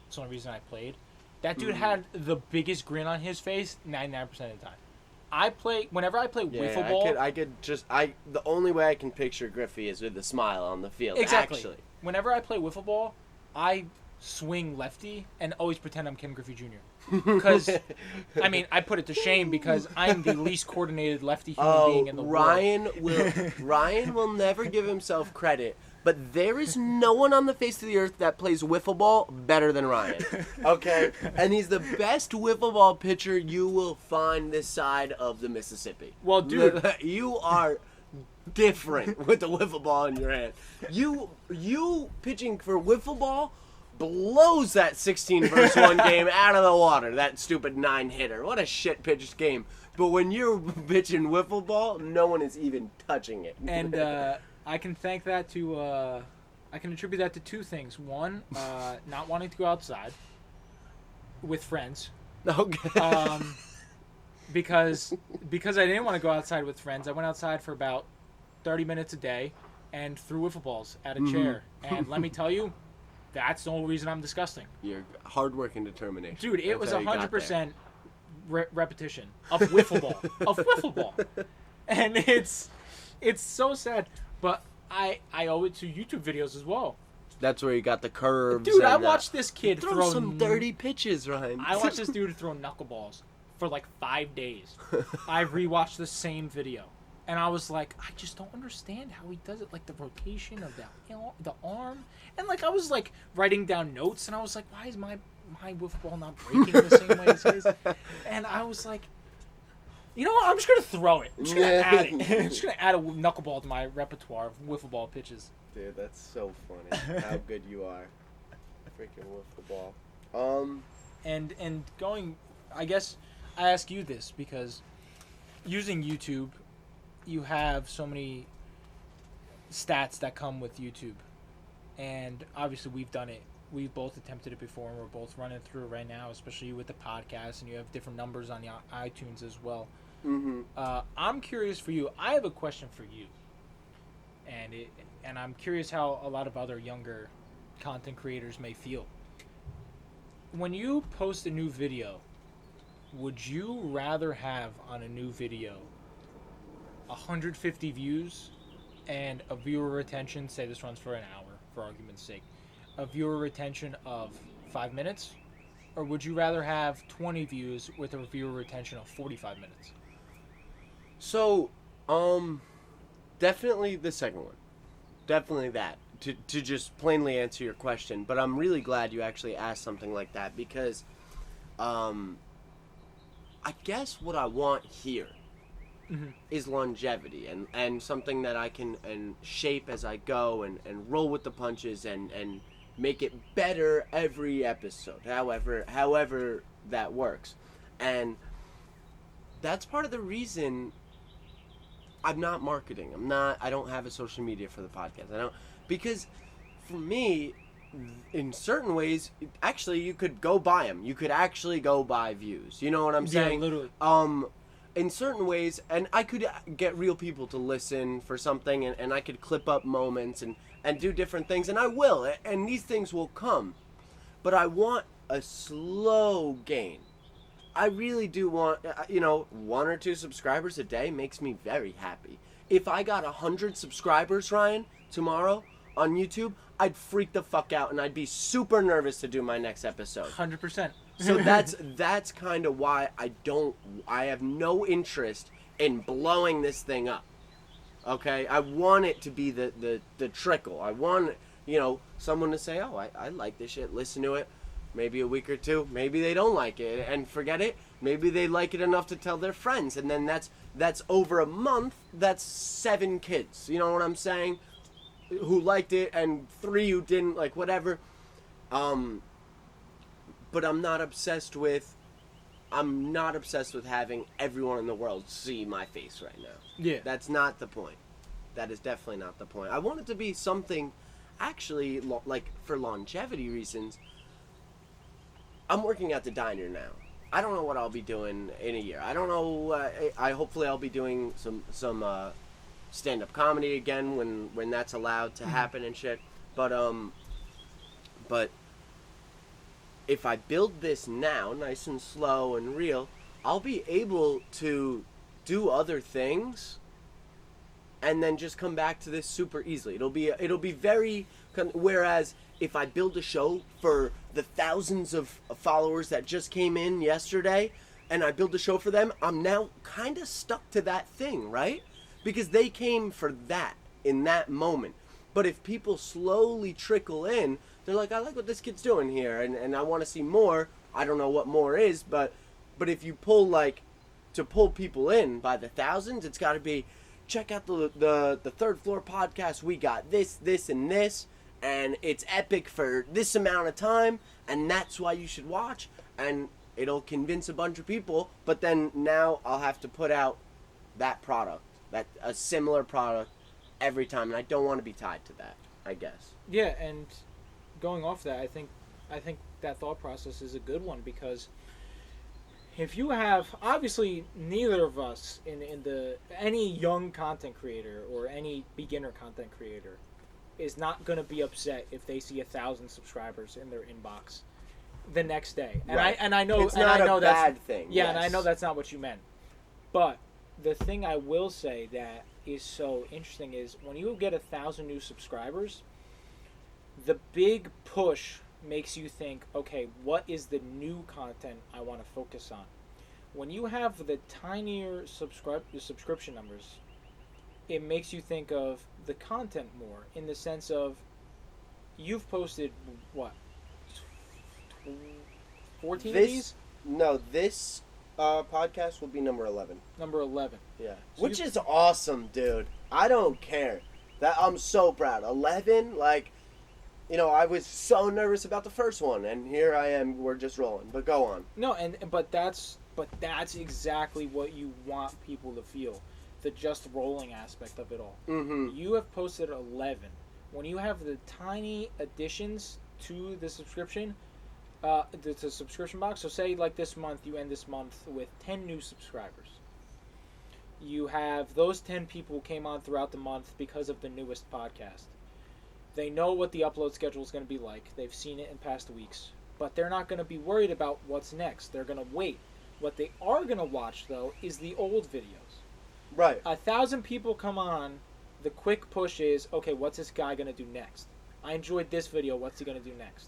[SPEAKER 2] It's the only reason I played. That dude had the biggest grin on his face 99% of the time. Whenever I play wiffle ball.
[SPEAKER 1] The only way I can picture Griffey is with a smile on the field.
[SPEAKER 2] Exactly.
[SPEAKER 1] Actually.
[SPEAKER 2] Whenever I play wiffle ball, I swing lefty and always pretend I'm Ken Griffey Jr. Because, I mean, I put it to shame because I'm the least coordinated lefty human being in the world.
[SPEAKER 1] Ryan will never give himself credit, but there is no one on the face of the earth that plays wiffle ball better than Ryan. Okay? And he's the best wiffle ball pitcher you will find this side of the Mississippi.
[SPEAKER 2] Well, dude.
[SPEAKER 1] You are different with the wiffle ball in your hand. You pitching for wiffle ball blows that 16 versus 1 game out of the water, that stupid 9-hitter. What a shit pitched game. But when you're pitching wiffle ball, no one is even touching it.
[SPEAKER 2] And I can thank that to, I can attribute that to two things. One, not wanting to go outside with friends.
[SPEAKER 1] Okay.
[SPEAKER 2] Because I didn't want to go outside with friends, I went outside for about 30 minutes a day and threw wiffle balls at a chair. And let me tell you, that's the only reason I'm disgusting.
[SPEAKER 1] Your hard work and determination.
[SPEAKER 2] Dude, it was 100% repetition of wiffle ball. Of wiffle ball. And it's so sad. But I owe it to YouTube videos as well.
[SPEAKER 1] That's where you got the curves.
[SPEAKER 2] Dude, I watched this kid
[SPEAKER 1] throw some dirty pitches, Ryan.
[SPEAKER 2] I watched this dude throw knuckleballs for like 5 days. I rewatched the same video. And I was like, I just don't understand how he does it, like the rotation of the arm, and like I was like writing down notes, and I was like, why is my wiffle ball not breaking the same way as his? And I was like, you know what? I'm just gonna throw it. I'm just gonna add it. I'm just gonna add a knuckleball to my repertoire of wiffle ball pitches.
[SPEAKER 1] Dude, that's so funny. How good you are. Freaking wiffle ball.
[SPEAKER 2] And going, I guess I ask you this because using YouTube, you have so many stats that come with YouTube, and obviously we've done it. We've both attempted it before, and we're both running through it right now, especially with the podcast, and you have different numbers on the iTunes as well.
[SPEAKER 1] Mm-hmm.
[SPEAKER 2] I'm curious for you. I have a question for you, and I'm curious how a lot of other younger content creators may feel. When you post a new video, would you rather have on a new video 150 views and a viewer retention, say this runs for an hour for argument's sake, a viewer retention of 5 minutes, or would you rather have 20 views with a viewer retention of 45 minutes?
[SPEAKER 1] So, definitely the second one. Definitely that. To just plainly answer your question, but I'm really glad you actually asked something like that because, I guess what I want here is longevity and something that I can and shape as I go and roll with the punches and make it better every episode, however that works. And that's part of the reason I'm not marketing. I don't have a social media for the podcast. Because for me, in certain ways, actually you could go buy them. You could actually go buy views. You know what I'm saying?
[SPEAKER 2] Yeah, literally.
[SPEAKER 1] In certain ways, and I could get real people to listen for something, and I could clip up moments and do different things, and I will, and these things will come. But I want a slow gain. I really do want, 1 or 2 subscribers a day makes me very happy. If I got 100 subscribers, Ryan, tomorrow on YouTube, I'd freak the fuck out, and I'd be super nervous to do my next episode.
[SPEAKER 2] 100%.
[SPEAKER 1] So that's kind of why I have no interest in blowing this thing up. Okay? I want it to be the trickle. I want, someone to say, oh, I like this shit, listen to it. Maybe a week or 2. Maybe they don't like it and forget it. Maybe they like it enough to tell their friends. And then that's over a month. That's 7 kids. You know what I'm saying? Who liked it and 3 who didn't, like whatever. But I'm not obsessed with having everyone in the world see my face right now.
[SPEAKER 2] Yeah.
[SPEAKER 1] That's not the point. That is definitely not the point. I want it to be something, actually, like for longevity reasons. I'm working at the diner now. I don't know what I'll be doing in a year. I don't know. Hopefully I'll be doing some stand-up comedy again when that's allowed to happen and shit. But if I build this now, nice and slow and real, I'll be able to do other things and then just come back to this super easily. It'll be very. Whereas if I build a show for the thousands of followers that just came in yesterday, and I build a show for them, I'm now kind of stuck to that thing, right? Because they came for that in that moment. But if people slowly trickle in, they're like, I like what this kid's doing here, and I want to see more. I don't know what more is, but if you to pull people in by the thousands, it's got to be, check out the Third Floor podcast. We got this, and this, and it's epic for this amount of time, and that's why you should watch. And it'll convince a bunch of people, but then now I'll have to put out that product, a similar product every time, and I don't want to be tied to that, I guess.
[SPEAKER 2] Yeah, and going off that, I think that thought process is a good one, because if you have, obviously neither of us any young content creator or any beginner content creator is not going to be upset if they see 1,000 subscribers in their inbox the next day. And
[SPEAKER 1] right.
[SPEAKER 2] I know
[SPEAKER 1] it's not a bad thing.
[SPEAKER 2] Yeah,
[SPEAKER 1] yes.
[SPEAKER 2] And I know that's not what you meant. But the thing I will say that is so interesting is when you get 1,000 new subscribers, the big push makes you think, okay, what is the new content I want to focus on? When you have the tinier subscription numbers, it makes you think of the content more in the sense of you've posted what 14 of these?
[SPEAKER 1] No, this podcast will be number 11.
[SPEAKER 2] Number 11.
[SPEAKER 1] Yeah.
[SPEAKER 2] So
[SPEAKER 1] Which is awesome, dude. I don't care. I'm so proud. 11, like, you know, I was so nervous about the first one, and here I am. We're just rolling. But go on.
[SPEAKER 2] No, but that's exactly what you want people to feel. The just rolling aspect of it all.
[SPEAKER 1] Mm-hmm.
[SPEAKER 2] You have posted 11. When you have the tiny additions to the subscription, the subscription box. So say like this month, you end this month with 10 new subscribers. You have those 10 people who came on throughout the month because of the newest podcast. They know what the upload schedule is going to be like. They've seen it in past weeks. But they're not going to be worried about what's next. They're going to wait. What they are going to watch, though, is the old videos.
[SPEAKER 1] Right.
[SPEAKER 2] 1,000 people come on. The quick push is, okay, what's this guy going to do next? I enjoyed this video. What's he going to do next?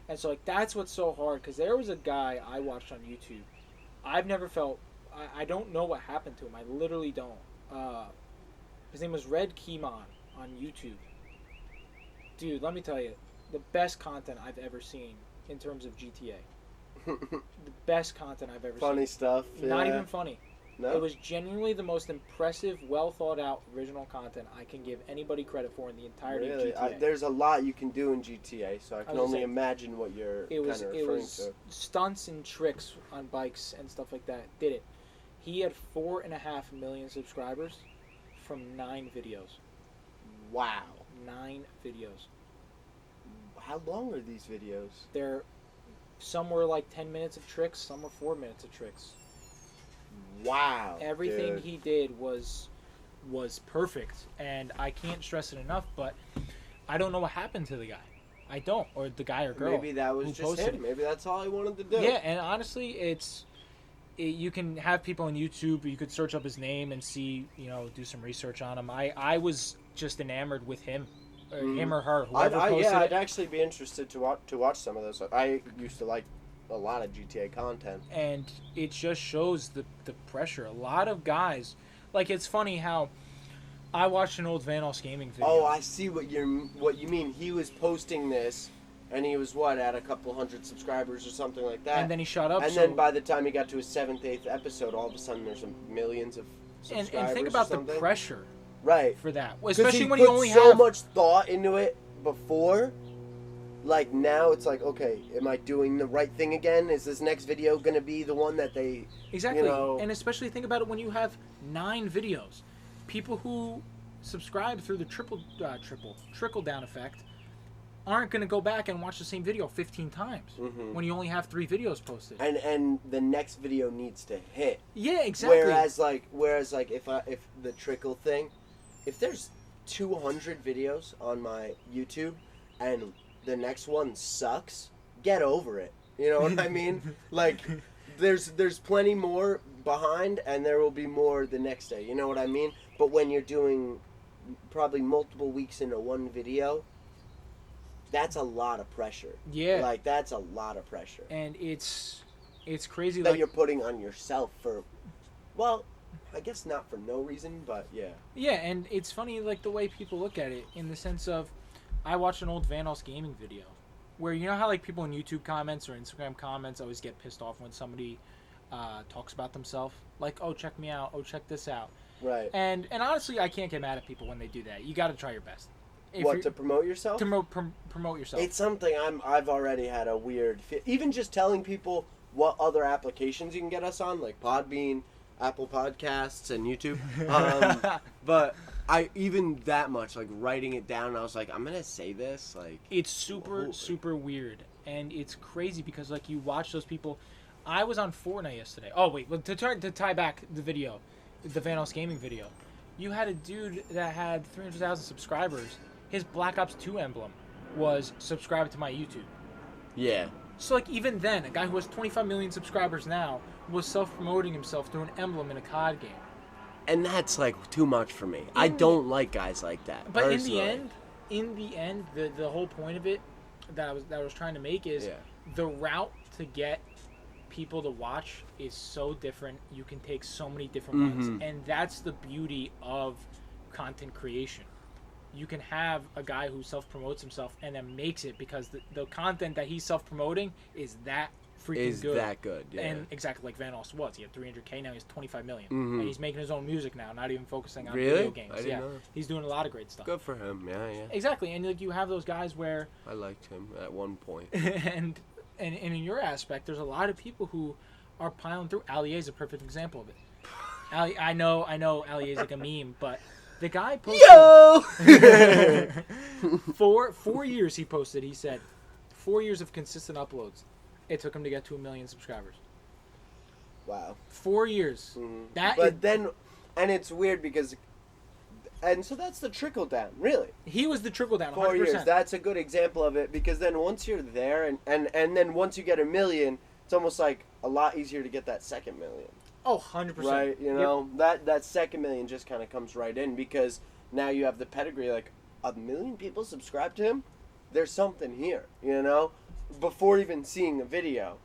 [SPEAKER 2] And so, like, that's what's so hard. Because there was a guy I watched on YouTube. I've never felt... I don't know what happened to him. I literally don't. His name was Red Keymon on YouTube. Dude, let me tell you. The best content I've ever seen in terms of GTA. The best content I've ever seen.
[SPEAKER 1] Funny stuff.
[SPEAKER 2] Not
[SPEAKER 1] yeah.
[SPEAKER 2] even funny.
[SPEAKER 1] No?
[SPEAKER 2] It was genuinely the most impressive, well thought out original content I can give anybody credit for in the entirety
[SPEAKER 1] Really?
[SPEAKER 2] of GTA.
[SPEAKER 1] There's a lot you can do in GTA, so I can only imagine what you're kind of referring
[SPEAKER 2] it was
[SPEAKER 1] to.
[SPEAKER 2] stunts and tricks on bikes and stuff like that. Did it. He had 4.5 million subscribers from 9 videos.
[SPEAKER 1] Wow.
[SPEAKER 2] 9 videos.
[SPEAKER 1] How long are these videos?
[SPEAKER 2] Some were like 10 minutes of tricks, some were 4 minutes of tricks.
[SPEAKER 1] Wow.
[SPEAKER 2] Everything
[SPEAKER 1] dude.
[SPEAKER 2] he did was perfect, and I can't stress it enough, but I don't know what happened to the guy. I don't, or the guy or girl.
[SPEAKER 1] Maybe that was just him. Maybe that's all he wanted to do.
[SPEAKER 2] Yeah, and honestly, you can have people on YouTube. You could search up his name and see, do some research on him. I was just enamored with him, or him or her. Whoever posted
[SPEAKER 1] I'd
[SPEAKER 2] it.
[SPEAKER 1] actually be interested to watch some of those. I used to like a lot of GTA content,
[SPEAKER 2] and it just shows the pressure. A lot of guys, like, it's funny how I watched an old Vanos Gaming video.
[SPEAKER 1] Oh, I see what you mean. He was posting this, and he was at a couple hundred subscribers or something like that.
[SPEAKER 2] And then he shut up.
[SPEAKER 1] And then by the time he got to his 7th, 8th episode, all of a sudden there's millions of subscribers.
[SPEAKER 2] And think about the pressure,
[SPEAKER 1] right?
[SPEAKER 2] For that, especially when
[SPEAKER 1] you
[SPEAKER 2] only
[SPEAKER 1] put so
[SPEAKER 2] have
[SPEAKER 1] much thought into it before. Like, now it's like, okay, am I doing the right thing again? Is this next video going to be the one that they...
[SPEAKER 2] Exactly. And especially think about it when you have 9 videos. People who subscribe through the trickle-down effect aren't going to go back and watch the same video 15 times when you only have 3 videos posted.
[SPEAKER 1] And the next video needs to hit.
[SPEAKER 2] Yeah, exactly.
[SPEAKER 1] Whereas if the trickle thing, if there's 200 videos on my YouTube and the next one sucks, get over it. You know what I mean? Like, there's plenty more behind, and there will be more the next day. You know what I mean? But when you're doing probably multiple weeks into one video, that's a lot of pressure.
[SPEAKER 2] Yeah.
[SPEAKER 1] Like, that's a lot of pressure.
[SPEAKER 2] And it's crazy
[SPEAKER 1] that you're putting on yourself for, well, I guess not for no reason, but yeah.
[SPEAKER 2] Yeah, and it's funny, like, the way people look at it, in the sense of, I watched an old Vanos Gaming video where, you know how, like, people in YouTube comments or Instagram comments always get pissed off when somebody talks about themselves? Like, oh, check me out. Oh, check this out.
[SPEAKER 1] Right.
[SPEAKER 2] And honestly, I can't get mad at people when they do that. You got to try your best.
[SPEAKER 1] To promote yourself?
[SPEAKER 2] To promote yourself.
[SPEAKER 1] It's something I've already had a weird... Even just telling people what other applications you can get us on, like Podbean, Apple Podcasts, and YouTube. But... even that much, like, writing it down, I was like, I'm gonna say this, like...
[SPEAKER 2] It's super weird, and it's crazy because, like, you watch those people... I was on Fortnite yesterday. Oh, wait, to tie back the video, the Vanos Gaming video, you had a dude that had 300,000 subscribers. His Black Ops 2 emblem was subscribed to my YouTube.
[SPEAKER 1] Yeah.
[SPEAKER 2] So, like, even then, a guy who has 25 million subscribers now was self-promoting himself through an emblem in a COD game.
[SPEAKER 1] And that's, like, too much for me. I don't like guys like that.
[SPEAKER 2] But
[SPEAKER 1] personally.
[SPEAKER 2] in the end, the whole point of it that I was trying to make is the route to get people to watch is so different. You can take so many different ones, and that's the beauty of content creation. You can have a guy who self-promotes himself and then makes it because the content that he's self-promoting is that freaking good. Is
[SPEAKER 1] that good, yeah.
[SPEAKER 2] And exactly like Van Alst was. He had 300K, now he has 25 million.
[SPEAKER 1] Mm-hmm.
[SPEAKER 2] And he's making his own music now, not even focusing on
[SPEAKER 1] really?
[SPEAKER 2] video games.
[SPEAKER 1] I didn't know.
[SPEAKER 2] He's doing a lot of great stuff.
[SPEAKER 1] Good for him, yeah.
[SPEAKER 2] Exactly, and like you have those guys where...
[SPEAKER 1] I liked him at one point.
[SPEAKER 2] and in your aspect, there's a lot of people who are piling through. Allier is a perfect example of it. I know Allier is like a meme, but... The guy posted...
[SPEAKER 1] Yo!
[SPEAKER 2] 4 years he posted. He said 4 years of consistent uploads. It took him to get to 1 million subscribers.
[SPEAKER 1] Wow.
[SPEAKER 2] 4 years.
[SPEAKER 1] Mm-hmm. And it's weird because... And so that's the trickle down, really.
[SPEAKER 2] He was the trickle down, 100%.
[SPEAKER 1] 4 years. That's a good example of it because then once you're there and then once you get 1 million, it's almost like a lot easier to get that second million.
[SPEAKER 2] Oh, 100%.
[SPEAKER 1] Right, you know, that second million just kind of comes right in because now you have the pedigree, like 1 million people subscribe to him. There's something here, you know, before even seeing a video,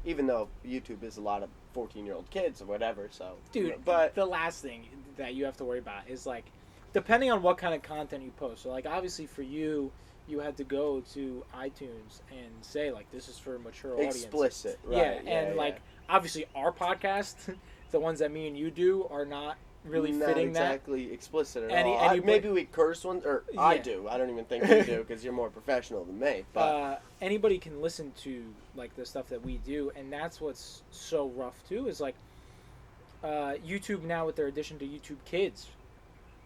[SPEAKER 1] even though YouTube is a lot of 14-year-old kids or whatever. So,
[SPEAKER 2] dude,
[SPEAKER 1] but
[SPEAKER 2] the last thing that you have to worry about is like, depending on what kind of content you post. So, like, obviously for you, you had to go to iTunes and say like, this is for a mature audience.
[SPEAKER 1] Explicit, right?
[SPEAKER 2] Yeah, like obviously our podcast. The ones that me and you do are not really fitting
[SPEAKER 1] exactly explicit at
[SPEAKER 2] all.
[SPEAKER 1] Maybe we curse ones, or I do. I don't even think you do because you're more professional than me. But
[SPEAKER 2] anybody can listen to like the stuff that we do, and that's what's so rough too. Is like YouTube now with their addition to YouTube Kids,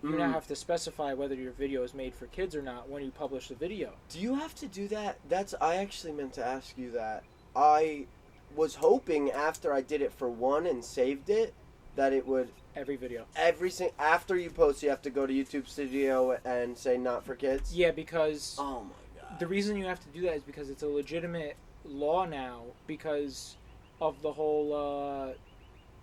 [SPEAKER 2] you now have to specify whether your video is made for kids or not when you publish the video.
[SPEAKER 1] Do you have to do that? I actually meant to ask you that. I was hoping after I did it for one and saved it that it would after you post you have to go to YouTube Studio and say not for kids.
[SPEAKER 2] Yeah, because
[SPEAKER 1] oh my god,
[SPEAKER 2] the reason you have to do that is because it's a legitimate law now because of the whole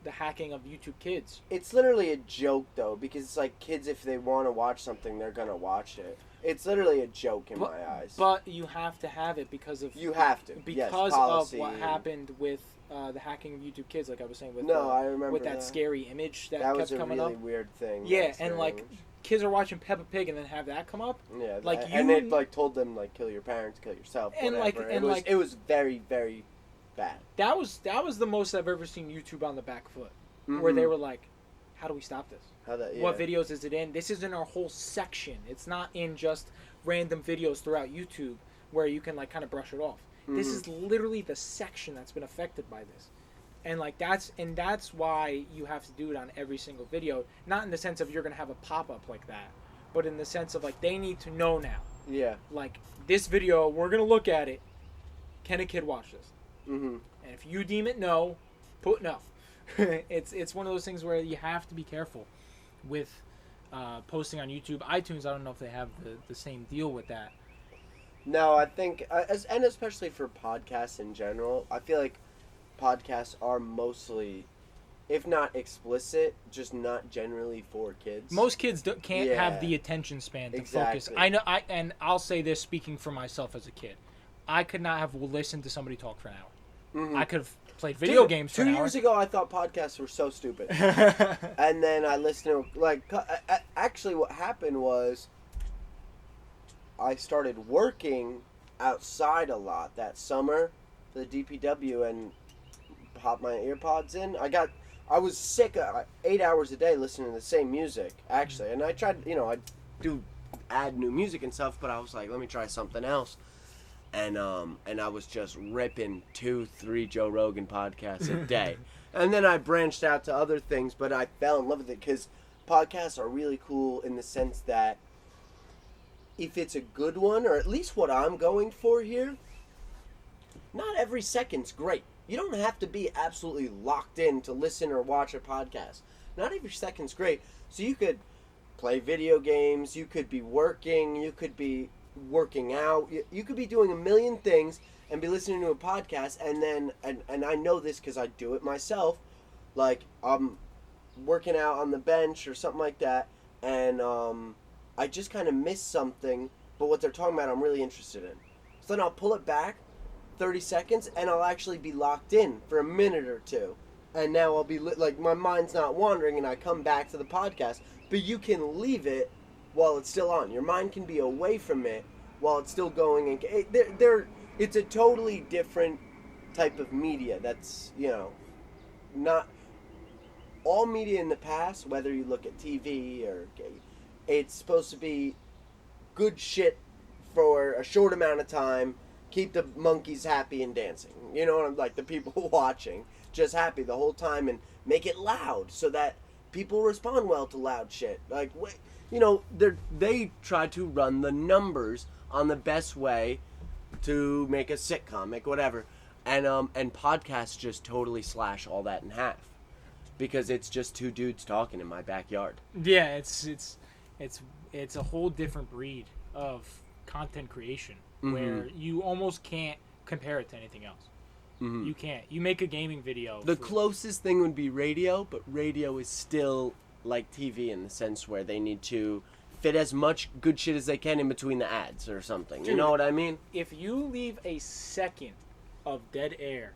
[SPEAKER 2] the hacking of YouTube Kids.
[SPEAKER 1] It's literally a joke though because it's like kids, if they want to watch something they're gonna watch it. It's literally a joke in my eyes.
[SPEAKER 2] But you have to have it because of...
[SPEAKER 1] You have to.
[SPEAKER 2] Because of what happened with the hacking of YouTube Kids, like I was saying.
[SPEAKER 1] I remember
[SPEAKER 2] with that scary image that kept coming up.
[SPEAKER 1] That was a really weird thing.
[SPEAKER 2] Yeah, and like kids are watching Peppa Pig and then have that come up.
[SPEAKER 1] Yeah,
[SPEAKER 2] like
[SPEAKER 1] and it like told them like kill your parents, kill yourself,
[SPEAKER 2] and
[SPEAKER 1] whatever. It was very, very bad.
[SPEAKER 2] That was the most I've ever seen YouTube on the back foot, where they were like, "How do we stop this? What videos is it in? This is in our whole section. It's not in just random videos throughout YouTube where you can like kind of brush it off. This is literally the section that's been affected by this." And like that's why you have to do it on every single video, not in the sense of you're gonna have a pop-up like that, but in the sense of like they need to know now.
[SPEAKER 1] Yeah.
[SPEAKER 2] Like this video, we're gonna look at it. Can a kid watch this?
[SPEAKER 1] Mm-hmm.
[SPEAKER 2] And if you deem it no, put no. It's one of those things where you have to be careful with posting on YouTube. iTunes, I don't know if they have the same deal with that.
[SPEAKER 1] No, I think, and especially for podcasts in general, I feel like podcasts are mostly, if not explicit, just not generally for kids.
[SPEAKER 2] Most kids can't have the attention span to focus. I know, and I'll say this speaking for myself as a kid. I could not have listened to somebody talk for an hour. Mm-hmm. I could have played video games for an hour.
[SPEAKER 1] 2 years ago, I thought podcasts were so stupid. And then I listened to, like, actually what happened was I started working outside a lot that summer for the DPW and popped my earpods in. I was sick 8 hours a day listening to the same music, actually. And I tried, I do add new music and stuff, but I was like, let me try something else. And I was just ripping 2-3 Joe Rogan podcasts a day. And then I branched out to other things, but I fell in love with it because podcasts are really cool in the sense that if it's a good one, or at least what I'm going for here, not every second's great. You don't have to be absolutely locked in to listen or watch a podcast. Not every second's great. So you could play video games, you could be working, you could be working out, you could be doing a million things and be listening to a podcast, and then and I know this because I do it myself, like I'm working out on the bench or something like that, and I just kind of miss something, but what they're talking about I'm really interested in. So then I'll pull it back 30 seconds and I'll actually be locked in for a minute or two, and now I'll be like my mind's not wandering, and I come back to the podcast. But you can leave it while it's still on. Your mind can be away from it while it's still going. And it's a totally different type of media. That's not all media in the past. Whether you look at TV or it's supposed to be good shit for a short amount of time. Keep the monkeys happy and dancing. You know what I'm like, the people watching just happy the whole time, and make it loud so that people respond well to loud shit. Like, they try to run the numbers on the best way to make a sitcom, make whatever, and podcasts just totally slash all that in half because it's just two dudes talking in my backyard.
[SPEAKER 2] Yeah, it's a whole different breed of content creation where you almost can't compare it to anything else. You can't. You make a gaming video.
[SPEAKER 1] The closest thing would be radio, but radio is still like TV in the sense where they need to fit as much good shit as they can in between the ads or something. Dude, you know what I mean?
[SPEAKER 2] If you leave a second of dead air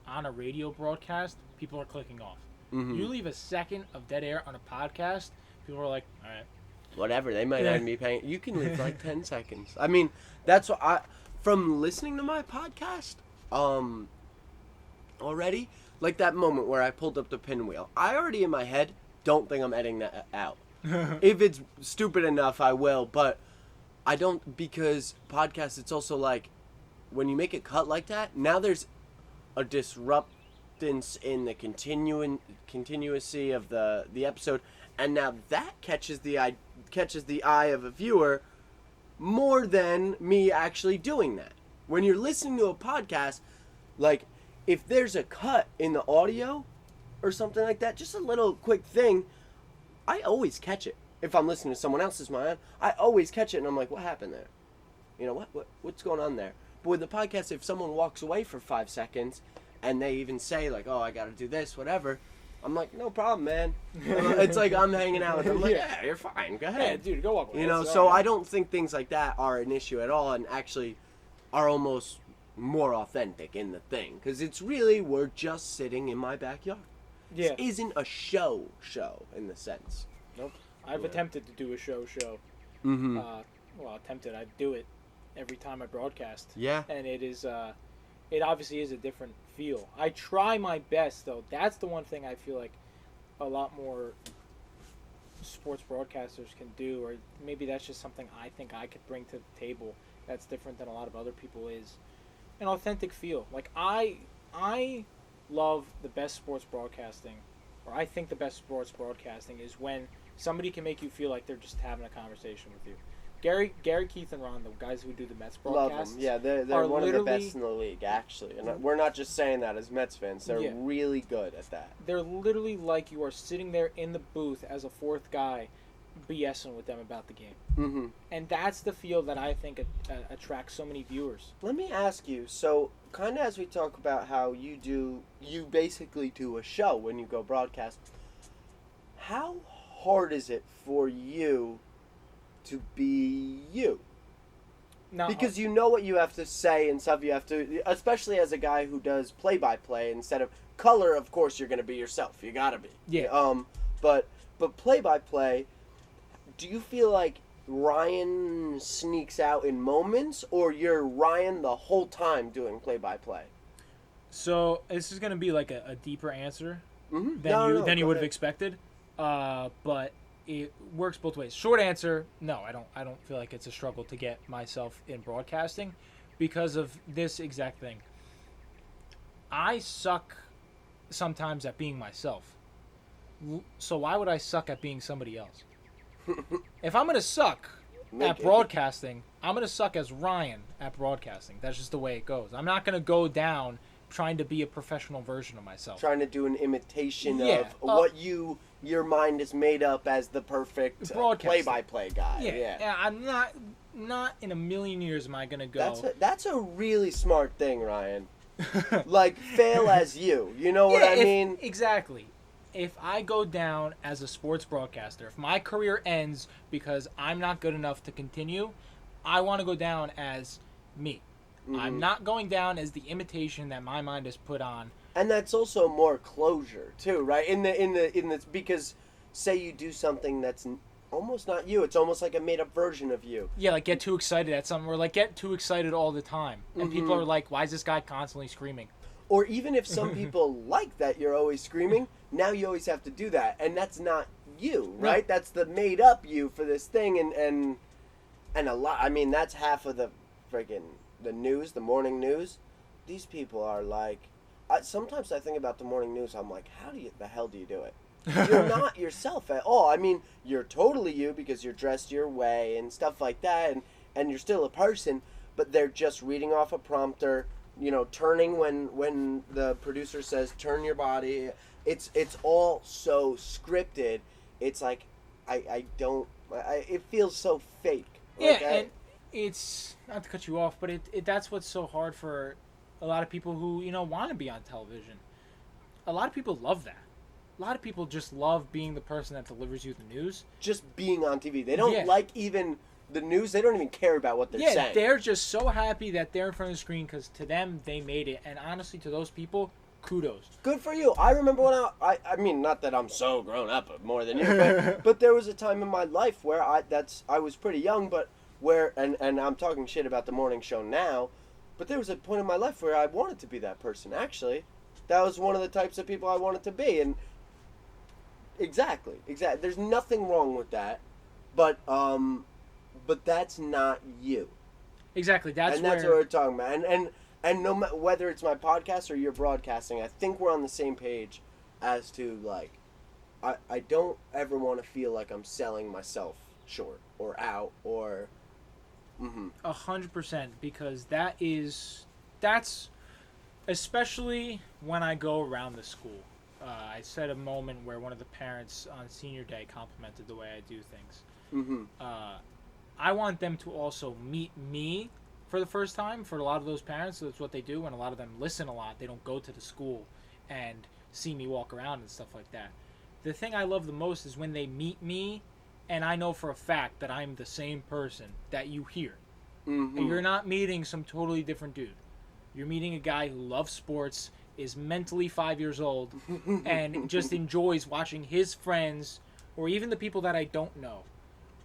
[SPEAKER 2] on a radio broadcast, people are clicking off. You leave a second of dead air on a podcast, people are like, all right.
[SPEAKER 1] Whatever, they might not be paying. You can leave like 10 seconds. I mean, that's what from listening to my podcast, already, like that moment where I pulled up the pinwheel, I already in my head don't think I'm editing that out. If it's stupid enough, I will, but I don't, because podcasts, it's also like, when you make it cut like that, now there's a disruptance in the continuity of the episode, and now that catches the eye of a viewer more than me actually doing that. When you're listening to a podcast, like, if there's a cut in the audio or something like that, just a little quick thing, I always catch it. If I'm listening to someone else's mind, I always catch it, and I'm like, what happened there? You know, what's going on there? But with the podcast, if someone walks away for 5 seconds, and they even say, like, oh, I gotta do this, whatever, I'm like, no problem, man. It's like I'm hanging out with them. I'm like, yeah, you're fine. Go ahead.
[SPEAKER 2] Yeah, dude, go walk away.
[SPEAKER 1] So I don't think things like that are an issue at all, and actually are almost more authentic in the thing. Because it's really, we're just sitting in my backyard.
[SPEAKER 2] Yeah.
[SPEAKER 1] This isn't a show in the sense.
[SPEAKER 2] Nope. I've attempted to do a show.
[SPEAKER 1] Mm-hmm.
[SPEAKER 2] Attempted. I do it every time I broadcast.
[SPEAKER 1] Yeah.
[SPEAKER 2] And it is, it obviously is a different feel. I try my best, though. That's the one thing I feel like a lot more sports broadcasters can do, or maybe that's just something I think I could bring to the table that's different than a lot of other people, is an authentic feel. Like, I love the best sports broadcasting, or I think the best sports broadcasting is when somebody can make you feel like they're just having a conversation with you. Gary, Keith, and Ron, the guys who do the Mets broadcasts,
[SPEAKER 1] love them. Yeah, they're one of the best in the league, actually. And we're not just saying that as Mets fans. They're really good at that.
[SPEAKER 2] They're literally like you are sitting there in the booth as a fourth guy, BSing with them about the game.
[SPEAKER 1] Mm-hmm.
[SPEAKER 2] And that's the feel that I think attracts so many viewers.
[SPEAKER 1] Let me ask you, so kind of as we talk about how you basically do a show when you go broadcast, how hard is it for you to be you? Because you know what you have to say and stuff. You have to, especially as a guy who does play-by-play instead of color. Of course, you're gonna be yourself. You gotta be.
[SPEAKER 2] Yeah.
[SPEAKER 1] But play-by-play, do you feel like Ryan sneaks out in moments, or you're Ryan the whole time doing play-by-play?
[SPEAKER 2] So this is gonna be like a deeper answer
[SPEAKER 1] Mm-hmm.
[SPEAKER 2] than you would have expected. But it works both ways. Short answer, no, I don't feel like it's a struggle to get myself in broadcasting because of this exact thing. I suck sometimes at being myself. So why would I suck at being somebody else? If I'm going to suck at broadcasting, I'm going to suck as Ryan at broadcasting. That's just the way it goes. I'm not going to go down trying to be a professional version of myself.
[SPEAKER 1] Trying to do an imitation of what your mind is made up as the perfect play-by-play guy.
[SPEAKER 2] Yeah. I'm not in a million years am I going to go.
[SPEAKER 1] That's a really smart thing, Ryan. Like, fail as you. You know what I mean?
[SPEAKER 2] Exactly. If I go down as a sports broadcaster, if my career ends because I'm not good enough to continue, I want to go down as me. Mm-hmm. I'm not going down as the imitation that my mind has put on
[SPEAKER 1] And that's also more closure too, right? In the because say you do something that's almost not you. It's almost like a made up version of you.
[SPEAKER 2] Yeah, like get too excited at something, or like get too excited all the time, and people are like, "Why is this guy constantly screaming?"
[SPEAKER 1] Or even if some people like that you're always screaming, now you always have to do that, and that's not you, right?
[SPEAKER 2] No.
[SPEAKER 1] That's the made up you for this thing, and a lot. I mean, that's half of the friggin' the news, the morning news. These people are like. Sometimes I think about the morning news. I'm like, the hell do you do it? You're not yourself at all. I mean, you're totally you because you're dressed your way and stuff like that, and you're still a person. But they're just reading off a prompter, turning when the producer says turn your body. It's all so scripted. It's like it feels so fake. Like,
[SPEAKER 2] And it's not to cut you off, but that's what's so hard for a lot of people who want to be on television. A lot of people love that. A lot of people just love being the person that delivers you the news.
[SPEAKER 1] Just being on TV. They don't like even the news. They don't even care about what they're saying.
[SPEAKER 2] Yeah, they're just so happy that they're in front of the screen because to them, they made it. And honestly, to those people, kudos.
[SPEAKER 1] Good for you. I remember when I mean, not that I'm so grown up more than you, but there was a time in my life where I was pretty young, but and I'm talking shit about the morning show now, but there was a point in my life where I wanted to be that person, actually. That was one of the types of people I wanted to be, and exactly. There's nothing wrong with that, but that's not you.
[SPEAKER 2] Exactly, that's
[SPEAKER 1] what we're talking about, and no matter whether it's my podcast or you're broadcasting, I think we're on the same page as to, like, I don't ever want to feel like I'm selling myself short or out or...
[SPEAKER 2] 100%, because that's especially when I go around the school. I said a moment where one of the parents on senior day complimented the way I do things. I want them to also meet me for the first time. For a lot of those parents, that's what they do, and a lot of them listen a lot. They don't go to the school and see me walk around and stuff like that. The thing I love the most is when they meet me and I know for a fact that I'm the same person that you hear. And you're not meeting some totally different dude. You're meeting a guy who loves sports, is mentally 5 years old, and just enjoys watching his friends, or even the people that I don't know,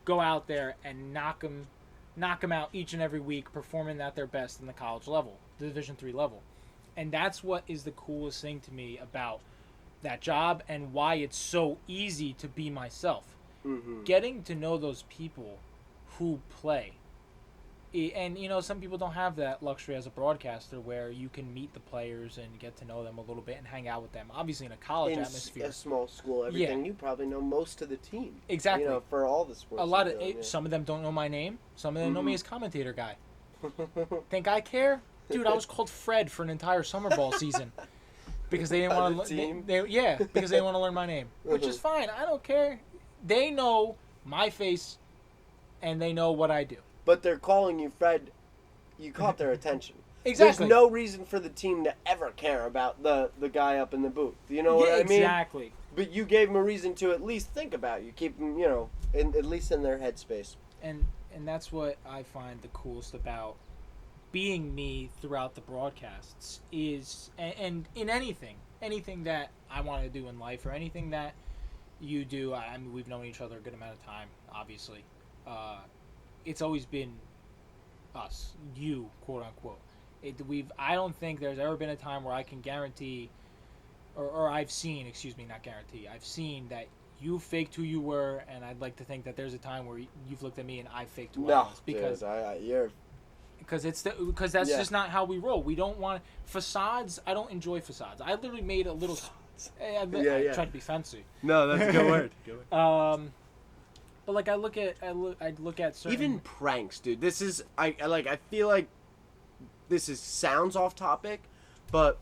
[SPEAKER 2] go out there and knock them out each and every week, performing at their best in the college level, the Division III level. And that's what is the coolest thing to me about that job and why it's so easy to be myself. Getting to know those people who play. And, some people don't have that luxury as a broadcaster where you can meet the players and get to know them a little bit and hang out with them. Obviously, in a college atmosphere.
[SPEAKER 1] In a small school, you probably know most of the team.
[SPEAKER 2] Exactly.
[SPEAKER 1] For all the sports.
[SPEAKER 2] Some of them don't know my name. Some of them know me as commentator guy. Think I care? Dude, I was called Fred for an entire summer ball season. Because they didn't want to because they didn't want to learn my name. Which is fine. I don't care. They know my face and they know what I do.
[SPEAKER 1] But they're calling you Fred. You caught their attention.
[SPEAKER 2] Exactly.
[SPEAKER 1] There's no reason for the team to ever care about the guy up in the booth. You know what I mean?
[SPEAKER 2] Exactly.
[SPEAKER 1] But you gave them a reason to at least think about you. Keep them, at least in their headspace.
[SPEAKER 2] And that's what I find the coolest about being me throughout the broadcasts is, and in anything that I want to do in life or anything that you do. I mean, we've known each other a good amount of time, obviously. It's always been us, you, quote unquote. I don't think there's ever been a time where I can guarantee, or I've seen, not guarantee, I've seen that you faked who you were, and I'd like to think that there's a time where you've looked at me and I faked who I was. Because
[SPEAKER 1] you're...
[SPEAKER 2] Because that's just not how we roll. We don't want facades. I don't enjoy facades. I literally made a little... I tried to be fancy.
[SPEAKER 1] No, that's a good word.
[SPEAKER 2] But like I look at certain...
[SPEAKER 1] Even pranks, dude. This is I feel like this sounds off topic, but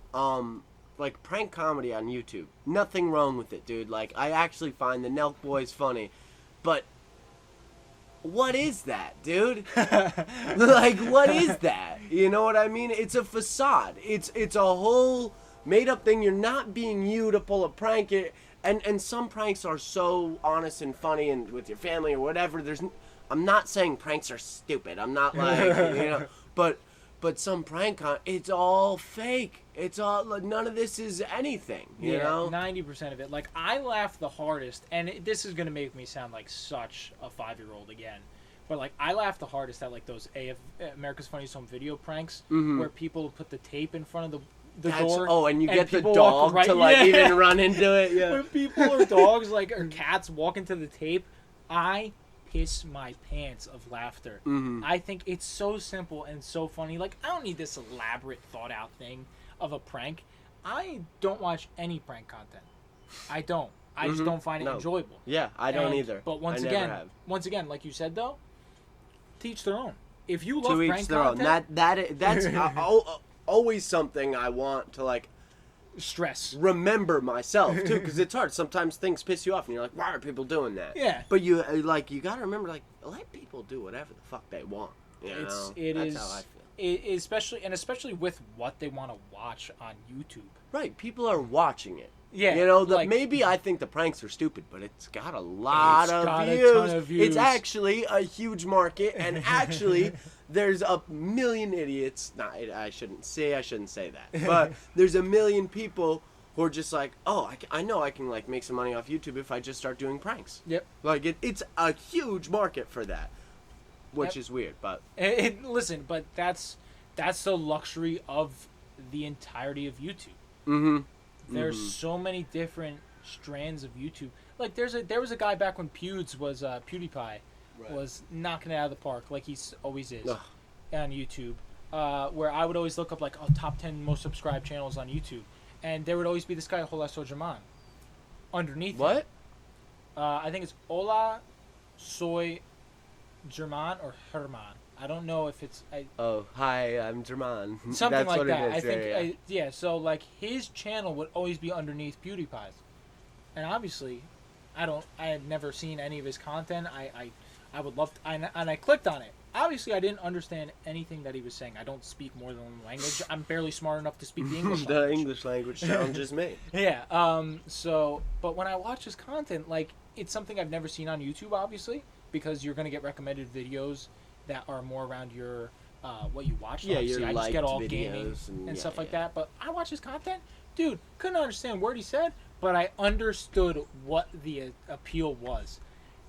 [SPEAKER 1] like prank comedy on YouTube. Nothing wrong with it, dude. Like I actually find the Nelk Boys funny, but what is that, dude? Like what is that? You know what I mean? It's a facade. It's a whole made up thing. You're not being you to pull a prank. And some pranks are so honest and funny and with your family or whatever. I'm not saying pranks are stupid. I'm not like, but But some prank it's all fake. It's all, none of this is anything, you know?
[SPEAKER 2] 90% of it. Like, I laugh the hardest, and this is going to make me sound like such a 5-year-old again. But, like, I laugh the hardest at, like, those America's Funniest Home Video pranks where people put the tape in front of the door.
[SPEAKER 1] Oh, and you get the
[SPEAKER 2] people
[SPEAKER 1] dog
[SPEAKER 2] walk
[SPEAKER 1] to, like, even run into it. Yeah.
[SPEAKER 2] When people or dogs, like, or cats walk into the tape, I piss my pants of laughter. I think it's so simple and so funny. Like, I don't need this elaborate, thought-out thing of a prank. I don't watch any prank content. I don't. I just don't find it enjoyable.
[SPEAKER 1] Yeah, I don't either.
[SPEAKER 2] But once again, like you said though, to each their own. If you love prank content,
[SPEAKER 1] that's always something I want to, like, remember myself too, because it's hard. Sometimes things piss you off, and you're like, "Why are people doing that?"
[SPEAKER 2] Yeah.
[SPEAKER 1] But you gotta remember, like, let people do whatever the fuck they want. That's how I feel.
[SPEAKER 2] Especially with what they want to watch on YouTube.
[SPEAKER 1] Right, people are watching it.
[SPEAKER 2] Yeah,
[SPEAKER 1] you know, maybe I think the pranks are stupid, but it's got a lot of views.
[SPEAKER 2] A ton of views.
[SPEAKER 1] It's actually a huge market, and actually, there's a million idiots. I shouldn't say that, but there's a million people who are just like, oh, I know I can, like, make some money off YouTube if I just start doing pranks.
[SPEAKER 2] Yep.
[SPEAKER 1] Like, it's a huge market for that, which is weird, but
[SPEAKER 2] listen, but that's the luxury of the entirety of YouTube. There's so many different strands of YouTube. Like, there was a guy back when PewDiePie was knocking it out of the park, like he always is on YouTube. Where I would always look up, like, top 10 most subscribed channels on YouTube, and there would always be this guy Hola Soy German underneath.
[SPEAKER 1] What?
[SPEAKER 2] Him. I think it's Hola Soy German or Herman. I don't know if it's.
[SPEAKER 1] Hi, I'm German.
[SPEAKER 2] Something
[SPEAKER 1] That's
[SPEAKER 2] like
[SPEAKER 1] what
[SPEAKER 2] that.
[SPEAKER 1] It is.
[SPEAKER 2] I think. So, like, his channel would always be underneath PewDiePie's, and obviously, I had never seen any of his content. I would love to, and I clicked on it. Obviously, I didn't understand anything that he was saying. I don't speak more than one language. I'm barely smart enough to speak the English language.
[SPEAKER 1] The English language challenges me.
[SPEAKER 2] Yeah. But when I watch his content, like, it's something I've never seen on YouTube, obviously, because you're gonna get recommended videos that are more around your what you watch.
[SPEAKER 1] Yeah,
[SPEAKER 2] obviously.
[SPEAKER 1] your
[SPEAKER 2] I just get all
[SPEAKER 1] liked
[SPEAKER 2] gaming
[SPEAKER 1] videos
[SPEAKER 2] and stuff like that. But I watch his content, dude. Couldn't understand a word he said, but I understood what the appeal was.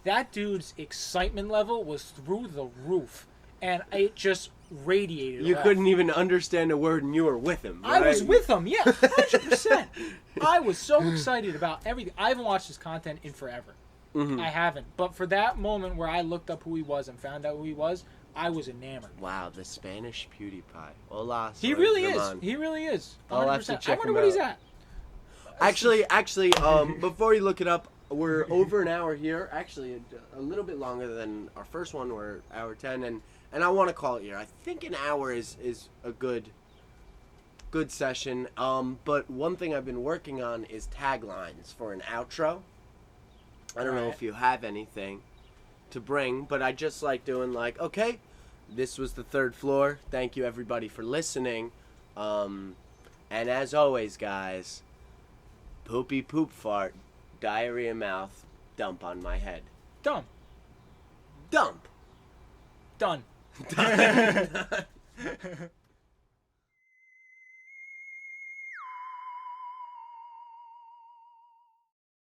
[SPEAKER 2] That dude's excitement level was through the roof, and it just radiated.
[SPEAKER 1] You couldn't even understand a word, and you were with him. Right?
[SPEAKER 2] I was with him, yeah, 100%. I was so excited about everything. I haven't watched his content in forever. I haven't. But for that moment where I looked up who he was and found out who he was, I was enamored.
[SPEAKER 1] Wow, the Spanish PewDiePie. Hola,
[SPEAKER 2] he really is. He really is. 100%.
[SPEAKER 1] I'll have to check
[SPEAKER 2] I wonder
[SPEAKER 1] him
[SPEAKER 2] what
[SPEAKER 1] out.
[SPEAKER 2] he's at.
[SPEAKER 1] Actually, before you look it up, we're over an hour here. Actually, a little bit longer than our first one. We're hour 10, and I want to call it here. I think an hour is a good session. But one thing I've been working on is taglines for an outro. I don't know if you have anything to bring, but I just like doing, like, okay, this was the third floor. Thank you, everybody, for listening. And as always, guys, poopy poop fart, diarrhea mouth, dump on my head.
[SPEAKER 2] Dump.
[SPEAKER 1] Dump.
[SPEAKER 2] Done.
[SPEAKER 1] Done.